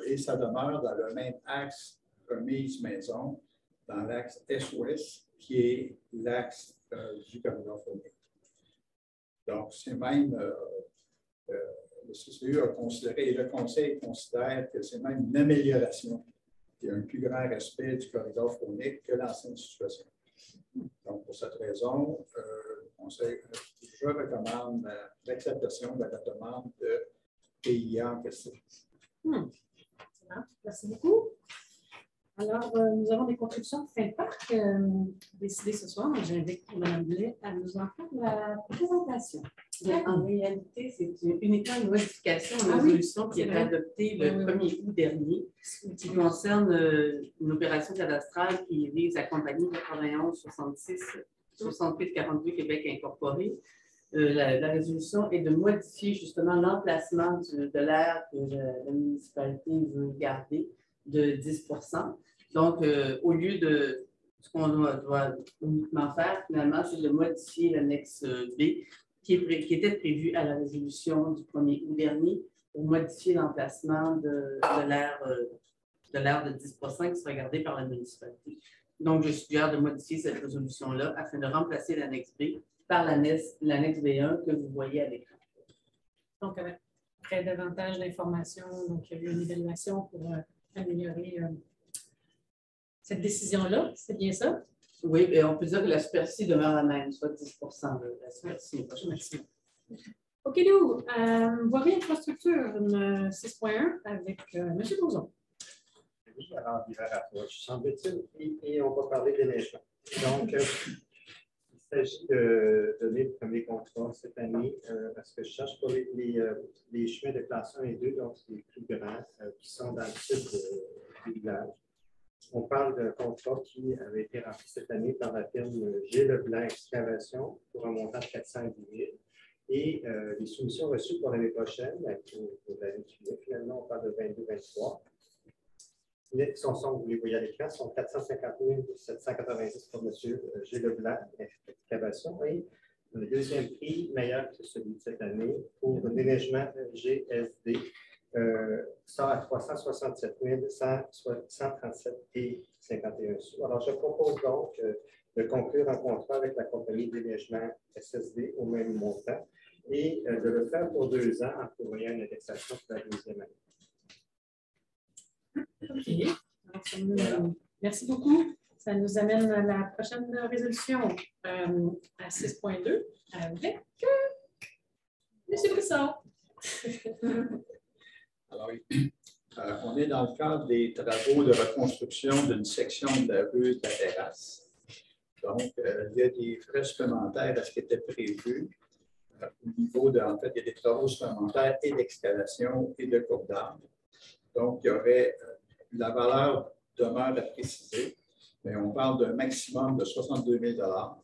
et ça demeure dans le même axe remise maison, dans l'axe Est-Ouest, qui est l'axe du corridor faunique. Donc, c'est même, le CCU a considéré, et le Conseil considère que c'est même une amélioration, qu'il y a un plus grand respect du corridor faunique que l'ancienne situation. Donc, pour cette raison, le Conseil, je recommande l'acceptation de la demande de PIA en question. Merci beaucoup. Alors, nous avons des contributions de fin de parc décidées ce soir. J'invite Mme Blais à nous en faire la présentation. En réalité, c'est uniquement une modification de la résolution qui a été adoptée le 1er août dernier, qui concerne une opération cadastrale qui vise la compagnie 91 66 68 42 Québec Incorporé. La résolution est de modifier justement l'emplacement de l'aire que la municipalité veut garder de 10 %. Donc, au lieu de ce qu'on doit uniquement faire, finalement, c'est de modifier l'annexe B qui était prévue à la résolution du 1er août dernier pour modifier l'emplacement de l'aire de 10 % qui sera gardée par la municipalité. Donc, je suggère de modifier cette résolution-là afin de remplacer l'annexe B par l'annexe B1 que vous voyez à l'écran. Donc, après davantage d'informations, donc il y a eu une évaluation pour améliorer cette décision-là, c'est bien ça? Oui, et on peut dire que la superficie demeure la même, soit 10 % de la superficie. Merci. OK, Lou, voirie infrastructure 6.1 avec M. Bouzon. Oui, alors, l'hiver approche, semble-t-il, et on va parler déneigement. Donc, il s'agit de donner le premier contrat cette année, parce que je cherche pour les chemins de classe 1 et 2, donc les plus grands, qui sont dans le sud du village. On parle d'un contrat qui avait été rempli cette année par la firme G. Leblanc Excavation pour un montant de 410 000. Et les soumissions reçues pour l'année prochaine, pour l'année qui vient, finalement, on parle de 22-23. Vous les voyez à l'écran, sont 450 790 pour M. G. Leblanc Excavation. Et le deuxième prix, meilleur que celui de cette année, pour le déneigement GSD, sort à 367 137,51 sous. Alors, je propose donc de conclure un contrat avec la compagnie de déneigement SSD au même montant et de le faire pour 2 ans en prévoyant une indexation pour la deuxième année. OK. Alors, merci beaucoup. Ça nous amène à la prochaine résolution à 6.2 avec M. Brisson. Alors, on est dans le cadre des travaux de reconstruction d'une section de la rue de la Terrasse. Donc, il y a des frais supplémentaires à ce qui était prévu. Au niveau de, en fait, il y a des travaux supplémentaires et d'excavation et de coupe d'arbre. Donc, il y aurait, la valeur demeure à préciser, mais on parle d'un maximum de 62 000 $.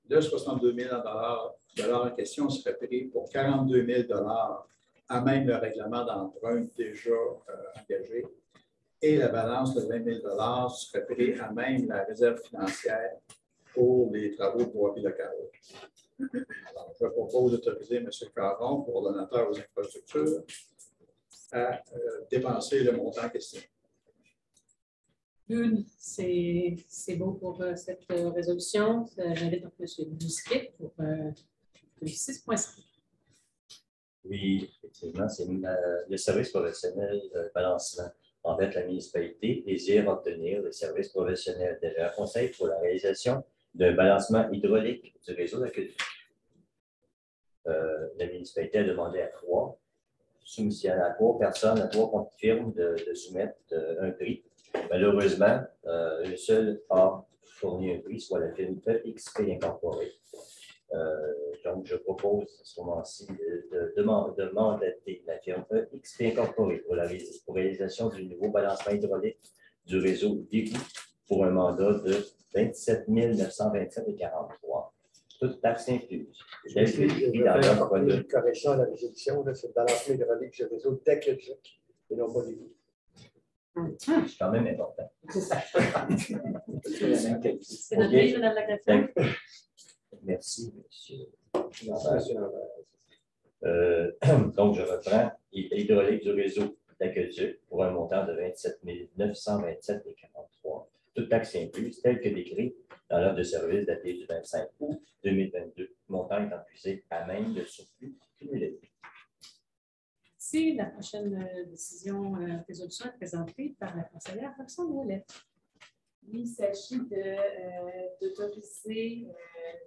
Le 62 000 $ en question serait pris pour 42 000 $ à même le règlement d'emprunt déjà engagé. Et la balance de 20 000 $ serait pris à même la réserve financière pour les travaux de voirie locale. Alors, je propose d'autoriser M. Caron, coordonnateur aux infrastructures, à dépenser le montant en question. Good. C'est bon pour cette résolution. J'invite donc M. Bousquet pour le 6.5. Oui, effectivement, c'est le service professionnel de balancement. En fait, la municipalité désire obtenir le service professionnel de conseil pour la réalisation d'un balancement hydraulique du réseau d'aqueduc. La municipalité a demandé à 3 personnes, à 3 firmes de soumettre un prix. Malheureusement, une seule a fourni un prix, soit la firme EXP Incorporée. Donc, je propose à ce moment-ci de mandater la firme EXP Incorporée pour la réalisation du nouveau balancement hydraulique du réseau d'égout pour un mandat de 27 927,43 $. Toute taxe incluse. Une correction à la résolution, c'est le balancement hydraulique du réseau d'aqueduc et non pas d'égout. C'est quand même important. C'est ça. C'est notre livre, Mme Lacroix. Merci, monsieur. Donc, je reprends l'hydraulique du réseau d'aqueduc pour un montant de 27 927,43 $, toute taxe incluse, tel que décrit dans l'ordre de service daté du 25 août 2022. Montant étant puisé à même le surplus cumulé. Merci. La prochaine décision, résolution est présentée par la conseillère Roxane Ouellet. Oui, il s'agit d'autoriser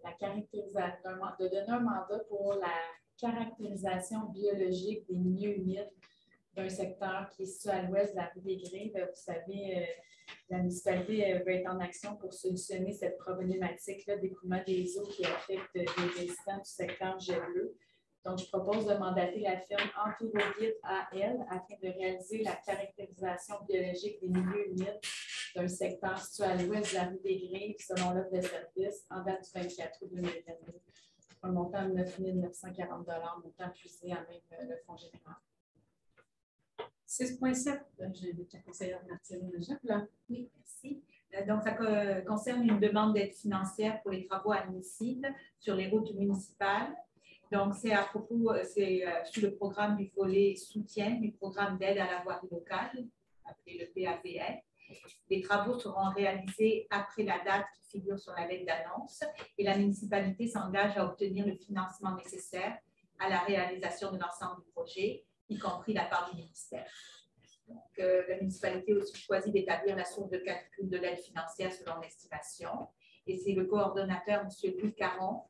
la caractérisation, de donner un mandat pour la caractérisation biologique des milieux humides d'un secteur qui est situé à l'ouest de la rue des Grès. Vous savez, la municipalité veut être en action pour solutionner cette problématique-là d'écoulement des eaux qui affecte les résidents du secteur Jet-Bleu. Donc, je propose de mandater la firme Entourogide AL afin de réaliser la caractérisation biologique des milieux humides d'un secteur situé à l'ouest de la rue des Grès, selon l'offre de service, en date du 24 août 2022. Un montant de 9 940 $, montant puisé à même le fonds général. 6.7, j'invite la conseillère Martine Jacques. Oui, merci. Donc, ça concerne une demande d'aide financière pour les travaux admissibles sur les routes municipales. Donc, c'est à propos, c'est sur le programme du volet soutien du programme d'aide à la voirie locale, appelé le PAVR. Les travaux seront réalisés après la date qui figure sur la lettre d'annonce et la municipalité s'engage à obtenir le financement nécessaire à la réalisation de l'ensemble du projet, y compris la part du ministère. Donc, la municipalité a aussi choisi d'établir la source de calcul de l'aide financière selon l'estimation. Et c'est le coordonnateur, M. Louis Caron,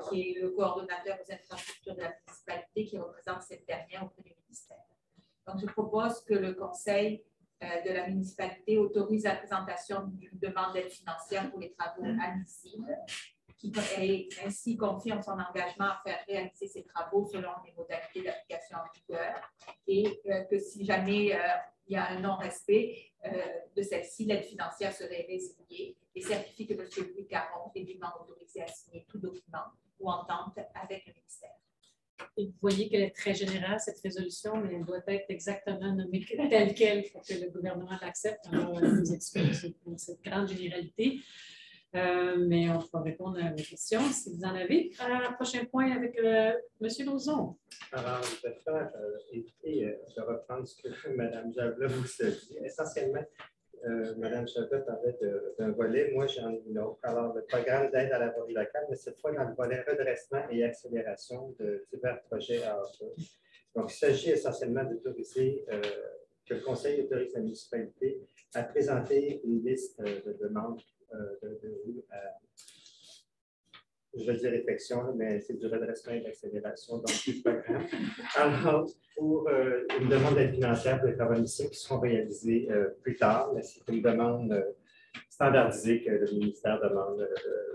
qui est le coordonnateur aux infrastructures de la municipalité, qui représente cette dernière auprès du ministère. Donc, je propose que le conseil de la municipalité autorise la présentation d'une demande d'aide financière pour les travaux admissibles, qui ainsi confirme son engagement à faire réaliser ces travaux selon les modalités d'application en vigueur et que si jamais il y a un non-respect de celle-ci, l'aide financière serait résiliée et certifie que M. Louis Caron est dûment autorisé à signer tout document ou entente avec le ministère. Et vous voyez qu'elle est très générale, cette résolution, mais elle doit être exactement nommée telle qu'elle pour que le gouvernement l'accepte. Alors, elle nous explique cette grande généralité. Mais on va répondre à vos questions si vous en avez. Prochain point avec M. Lauzon. Alors, je vais faire éviter de reprendre ce que Mme Jablot vous a dit. Essentiellement, Mme Jablot parlait d'un volet, moi j'en ai une autre. Alors, le programme d'aide à la voirie locale, mais cette fois dans le volet redressement et accélération de divers projets à offrir. Donc, il s'agit essentiellement d'autoriser, que le Conseil autorise la municipalité à présenter une liste de demandes je vais dire réflexion, mais c'est du redressement et d'accélération, donc du programme. Alors, pour une demande d'aide financière pour les travaux municipaux qui seront réalisés plus tard, mais c'est une demande standardisée que le ministère demande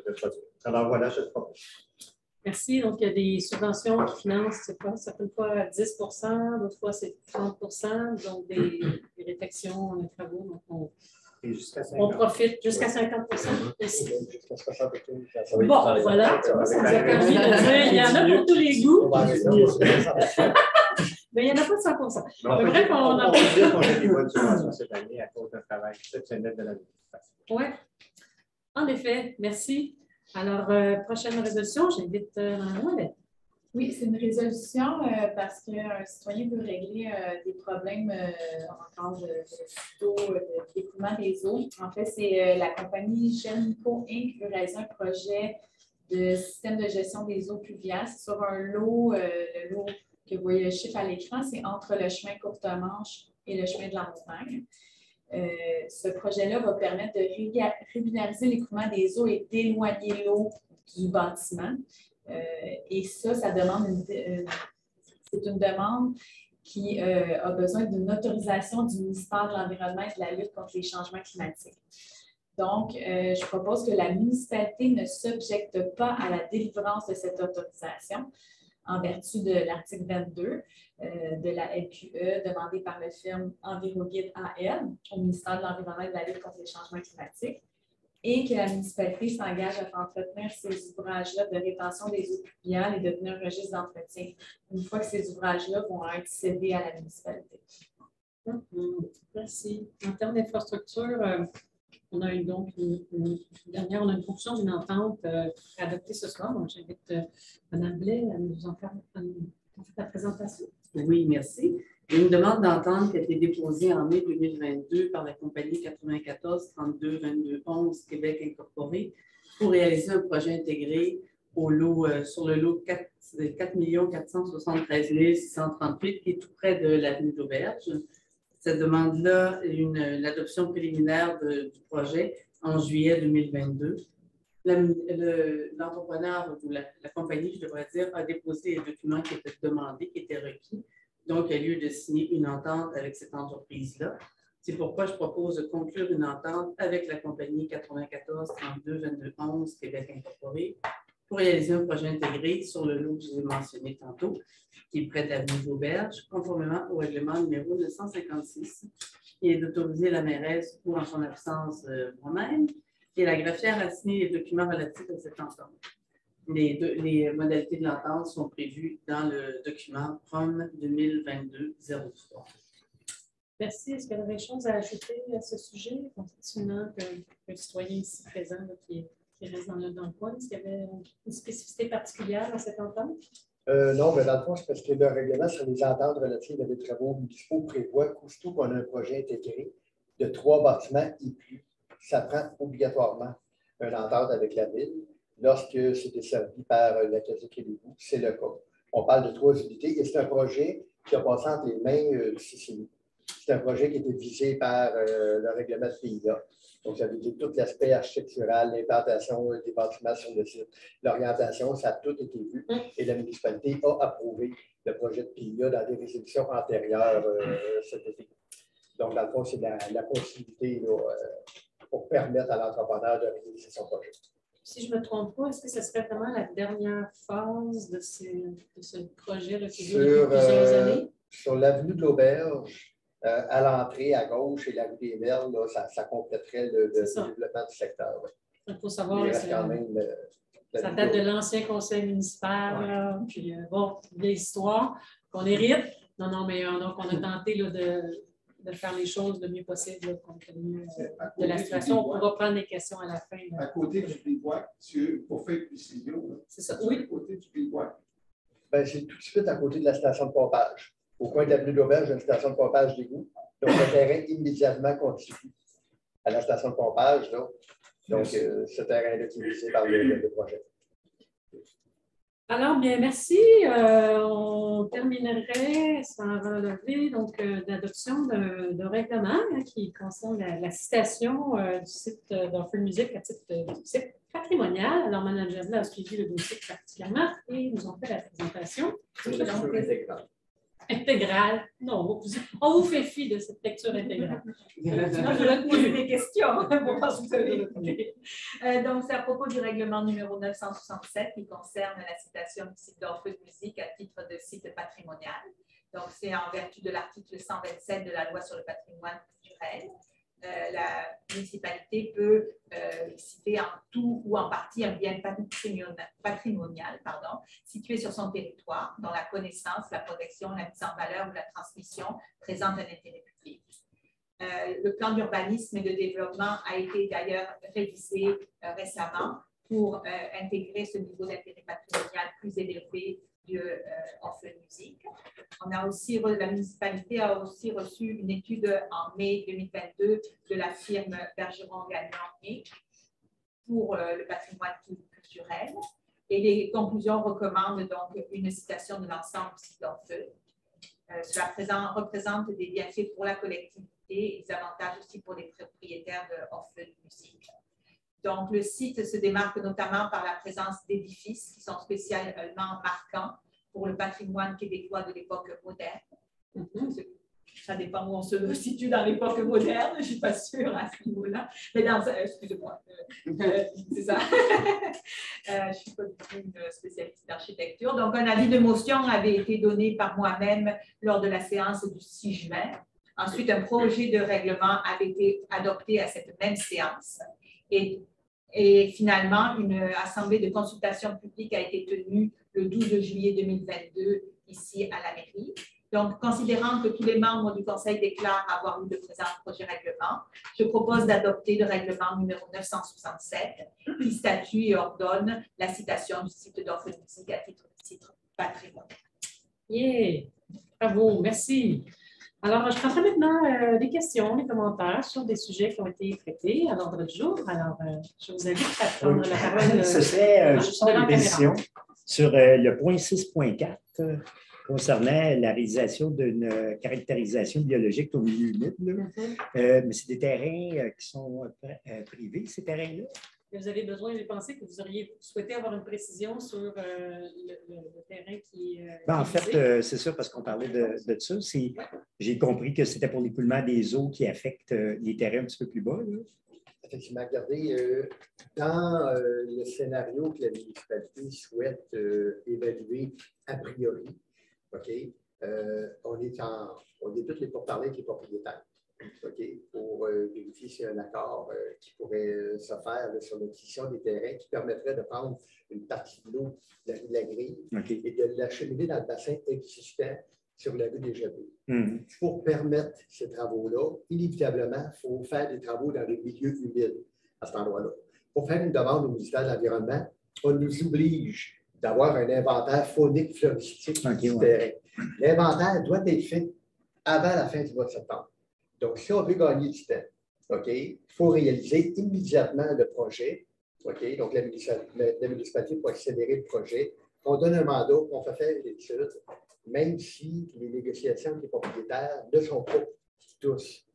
de produire. Alors voilà, je le propose. Merci. Donc, il y a des subventions qui financent, c'est quoi? Certaines fois 10 d'autres fois c'est 30 donc des réflexions, des travaux. Donc on profite jusqu'à 50 aussi. Jusqu'à 60 Bon, voilà. Ça nous a permis de dire, il y en a pour tous les goûts. Mais il n'y en a pas de 100 Mais bref, on peut dire qu'on a des bonnes subventions cette année à cause d'un travail exceptionnel de l'administration. Oui. En effet, merci. Alors, prochaine résolution, j'invite Mme Ouellet. Oui, c'est une résolution parce qu'un citoyen veut régler des problèmes encore d'eau, d'écoulement des eaux. En fait, c'est la compagnie Genco Inc. qui veut réaliser un projet de système de gestion des eaux pluviales. C'est sur un lot, le lot que vous voyez le chiffre à l'écran, c'est entre le chemin Courtemanche et le chemin de la montagne. Ce projet-là va permettre de régulariser l'écoulement des eaux et d'éloigner l'eau du bâtiment. Et ça demande c'est une demande qui a besoin d'une autorisation du ministère de l'Environnement et de la lutte contre les changements climatiques. Donc, je propose que la municipalité ne s'objecte pas à la délivrance de cette autorisation en vertu de l'article 22 de la LQE demandé par le firme EnviroGuide AL au ministère de l'Environnement et de la lutte contre les changements climatiques, et que la municipalité s'engage à entretenir ces ouvrages-là de rétention des eaux pluviales et de tenir un registre d'entretien une fois que ces ouvrages-là vont être cédés à la municipalité. Merci. En termes d'infrastructure, on a eu donc on a une fonction d'une entente adoptée ce soir. Donc, j'invite Mme Blais à nous en faire la présentation. Oui, merci. Il y a une demande d'entente qui a été déposée en mai 2022 par la compagnie 94 32 22 11 Québec Incorporé pour réaliser un projet intégré au lot, sur le lot 4 473 638 qui est tout près de l'avenue d'Auberge. Cette demande-là est l'adoption préliminaire du projet en juillet 2022. L'entrepreneur ou la compagnie, je devrais dire, a déposé les documents qui étaient demandés, qui étaient requis. Donc, il y a lieu de signer une entente avec cette entreprise-là. C'est pourquoi je propose de conclure une entente avec la compagnie 94 32 22 11 Québec Incorporé pour réaliser un projet intégré sur le lot que je vous ai mentionné tantôt, qui est près de l'avenue d'Auberge, conformément au règlement numéro 956, qui est d'autoriser la mairesse ou en son absence moi-même et la greffière à signer les documents relatifs à cette entente. Les modalités de l'entente sont prévues dans le document PROM 2022-03. Merci. Est-ce qu'il y a des choses à ajouter à ce sujet, continuant qu'un citoyen ici présent là, qui reste dans le coin? Est-ce qu'il y avait une spécificité particulière à cette entente? Non, mais dans le fond, c'est parce que le règlement sur les ententes relatives à des travaux municipaux prévoit qu'aussitôt qu'on a un projet intégré de 3 bâtiments et plus, ça prend obligatoirement une entente avec la ville. Lorsque c'est desservi par l'Acadie Québécois, c'est le cas. On parle de 3 unités et c'est un projet qui a passé entre les mains du CCI. C'est un projet qui était visé par le règlement de PIA. Donc, ça veut dire tout l'aspect architectural, l'implantation des bâtiments sur le site, l'orientation, ça a tout été vu. Et la municipalité a approuvé le projet de PIA dans des résolutions antérieures cet été. Donc, dans le fond, c'est la possibilité là, pour permettre à l'entrepreneur de réaliser son projet. Si je ne me trompe pas, est-ce que ce serait vraiment la dernière phase de ce projet qui dure depuis plusieurs années? Sur l'avenue de l'Auberge, à l'entrée à gauche et la rue des Merles, là, ça compléterait le développement du secteur. Ouais. Il faut savoir, ça date de l'ancien conseil municipal, ouais. Là, puis bon, vieille histoire qu'on hérite. Non, mais donc on a tenté là, de faire les choses le mieux possible là, compte tenu de la situation. On pourra prendre les questions à la fin. Là. À côté du bivouac, pour faire précision. C'est ça, oui. À côté du bivouac. Ben, c'est tout de suite à côté de la station de pompage. Au coin de l'avenue d'Auberge, il y a une station de pompage d'égout. Donc, le terrain immédiatement contigu à la station de pompage. Là. Donc, ce terrain-là qui est visé par le projet. Alors, bien, merci. On terminerait sans relever l'adoption d'un règlement qui concerne la citation du site d'Orfeu Musique à titre de site patrimonial. Alors, Mme Javla a suivi le dossier particulièrement et nous ont fait la présentation. Intégrale. Non, on vous fait fi de cette lecture intégrale. Sinon, je vais te poser des questions pour pas vous donner. Donc, c'est à propos du règlement numéro 967 qui concerne la citation du site d'Orfeu de musique à titre de site patrimonial. Donc, c'est en vertu de l'article 127 de la loi sur le patrimoine culturel. La municipalité peut citer en tout ou en partie un bien patrimonial situé sur son territoire, dont la connaissance, la protection, la mise en valeur ou la transmission présente un intérêt public. Le plan d'urbanisme et de développement a été d'ailleurs révisé récemment pour intégrer ce niveau d'intérêt patrimonial plus élevé Orpheus Music. La municipalité a aussi reçu une étude en mai 2022 de la firme Bergeron-Gagnon pour le patrimoine culturel. Et les conclusions recommandent donc une citation de l'ensemble du site d'Orfeuille. Cela représente des bienfaits pour la collectivité et des avantages aussi pour les propriétaires de Orfeuille Music. Donc, le site se démarque notamment par la présence d'édifices qui sont spécialement marquants pour le patrimoine québécois de l'époque moderne. Ça dépend où on se situe dans l'époque moderne, je ne suis pas sûre à ce niveau-là. Mais excusez-moi, c'est ça. Je ne suis pas du tout une spécialiste d'architecture. Donc, un avis de motion avait été donné par moi-même lors de la séance du 6 juin. Ensuite, un projet de règlement avait été adopté à cette même séance. Et finalement, une assemblée de consultation publique a été tenue le 12 juillet 2022 ici à la mairie. Donc, considérant que tous les membres du Conseil déclarent avoir eu le présent projet de règlement, je propose d'adopter le règlement numéro 967 qui statue et ordonne la citation du site d'Orfeuille Music à titre de site patrimoine. Yeah! Bravo, merci. Alors, je prendrai maintenant des questions, des commentaires sur des sujets qui ont été traités à l'ordre du jour. Alors, je vous invite à prendre la parole. Ce serait juste une question sur le point 6.4 concernant la réalisation d'une caractérisation biologique au milieu humide. Mais c'est des terrains qui sont privés, ces terrains-là. Vous avez besoin, j'ai pensé que vous auriez souhaité avoir une précision sur le terrain qui est. En fait, c'est ça, parce qu'on parlait de ça. J'ai compris que c'était pour l'écoulement des eaux qui affectent les terrains un petit peu plus bas. Là. Effectivement, regardez, dans le scénario que la municipalité souhaite évaluer a priori, OK, on est tous les pourparlers avec les propriétaires. OK, pour vérifier s'il y a un accord qui pourrait se faire là, sur l'acquisition des terrains qui permettrait de prendre une partie de l'eau de la grille et de l'acheminer dans le bassin existant sur la rue des Jabeux. Pour permettre ces travaux-là, inévitablement, il faut faire des travaux dans les milieux humides à cet endroit-là. Pour faire une demande au ministère de l'Environnement, on nous oblige d'avoir un inventaire faunique floristique du terrain. L'inventaire doit être fait avant la fin du mois de septembre. Donc, si on veut gagner du temps, OK, il faut réaliser immédiatement le projet. OK, donc la municipalité pour accélérer le projet. On donne un mandat, on fait faire l'étude, même si les négociations avec les propriétaires ne sont pas tous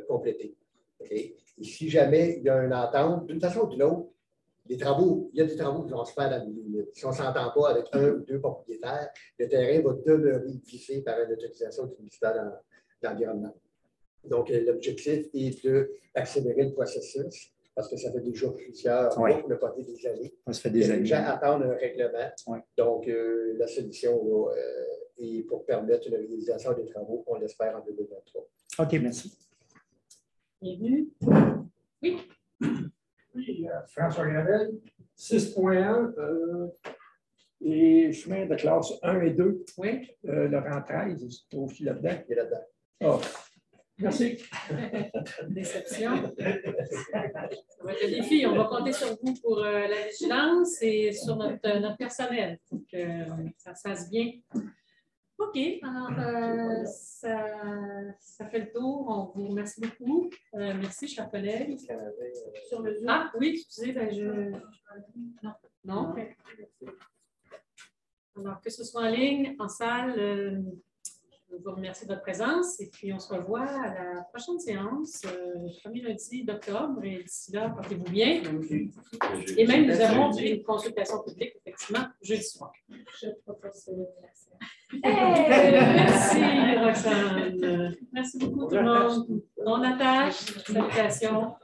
complétées. OK? Et si jamais il y a une entente, d'une façon ou d'une autre, il y a des travaux qui vont se faire dans le milieu. Si on ne s'entend pas avec un ou deux propriétaires, le terrain va demeurer visé par une autorisation du ministère de l'Environnement. Donc, l'objectif est d'accélérer le processus parce que ça fait déjà plusieurs mois, pour ne pas dire des années. Ça fait des années. Les gens attendent un règlement. Donc, la solution là, est pour permettre une réalisation des travaux, on l'espère en 2023. OK, merci. Bienvenue. Oui. Oui, François Gravel, 6.1, les chemins de classe 1 et 2. Oui. Laurent 13, je trouve aussi là-dedans. Il est là-dedans. Oh. Merci. Déception. Ça va être le défi. On va compter sur vous pour la vigilance et sur notre personnel pour que ça se fasse bien. OK. Alors, ça fait le tour. On vous remercie beaucoup. Merci, chers collègues. Sur le Zoom. Ah, oui, excusez, Non. Non? Alors, que ce soit en ligne, en salle, je vous remercie de votre présence et puis on se revoit à la prochaine séance, le premier lundi d'octobre. Et d'ici là, portez-vous bien. Et même, nous avons une consultation publique, effectivement, jeudi soir. Je propose merci, Roxane. Merci beaucoup, tout le monde. On attache. Salutations.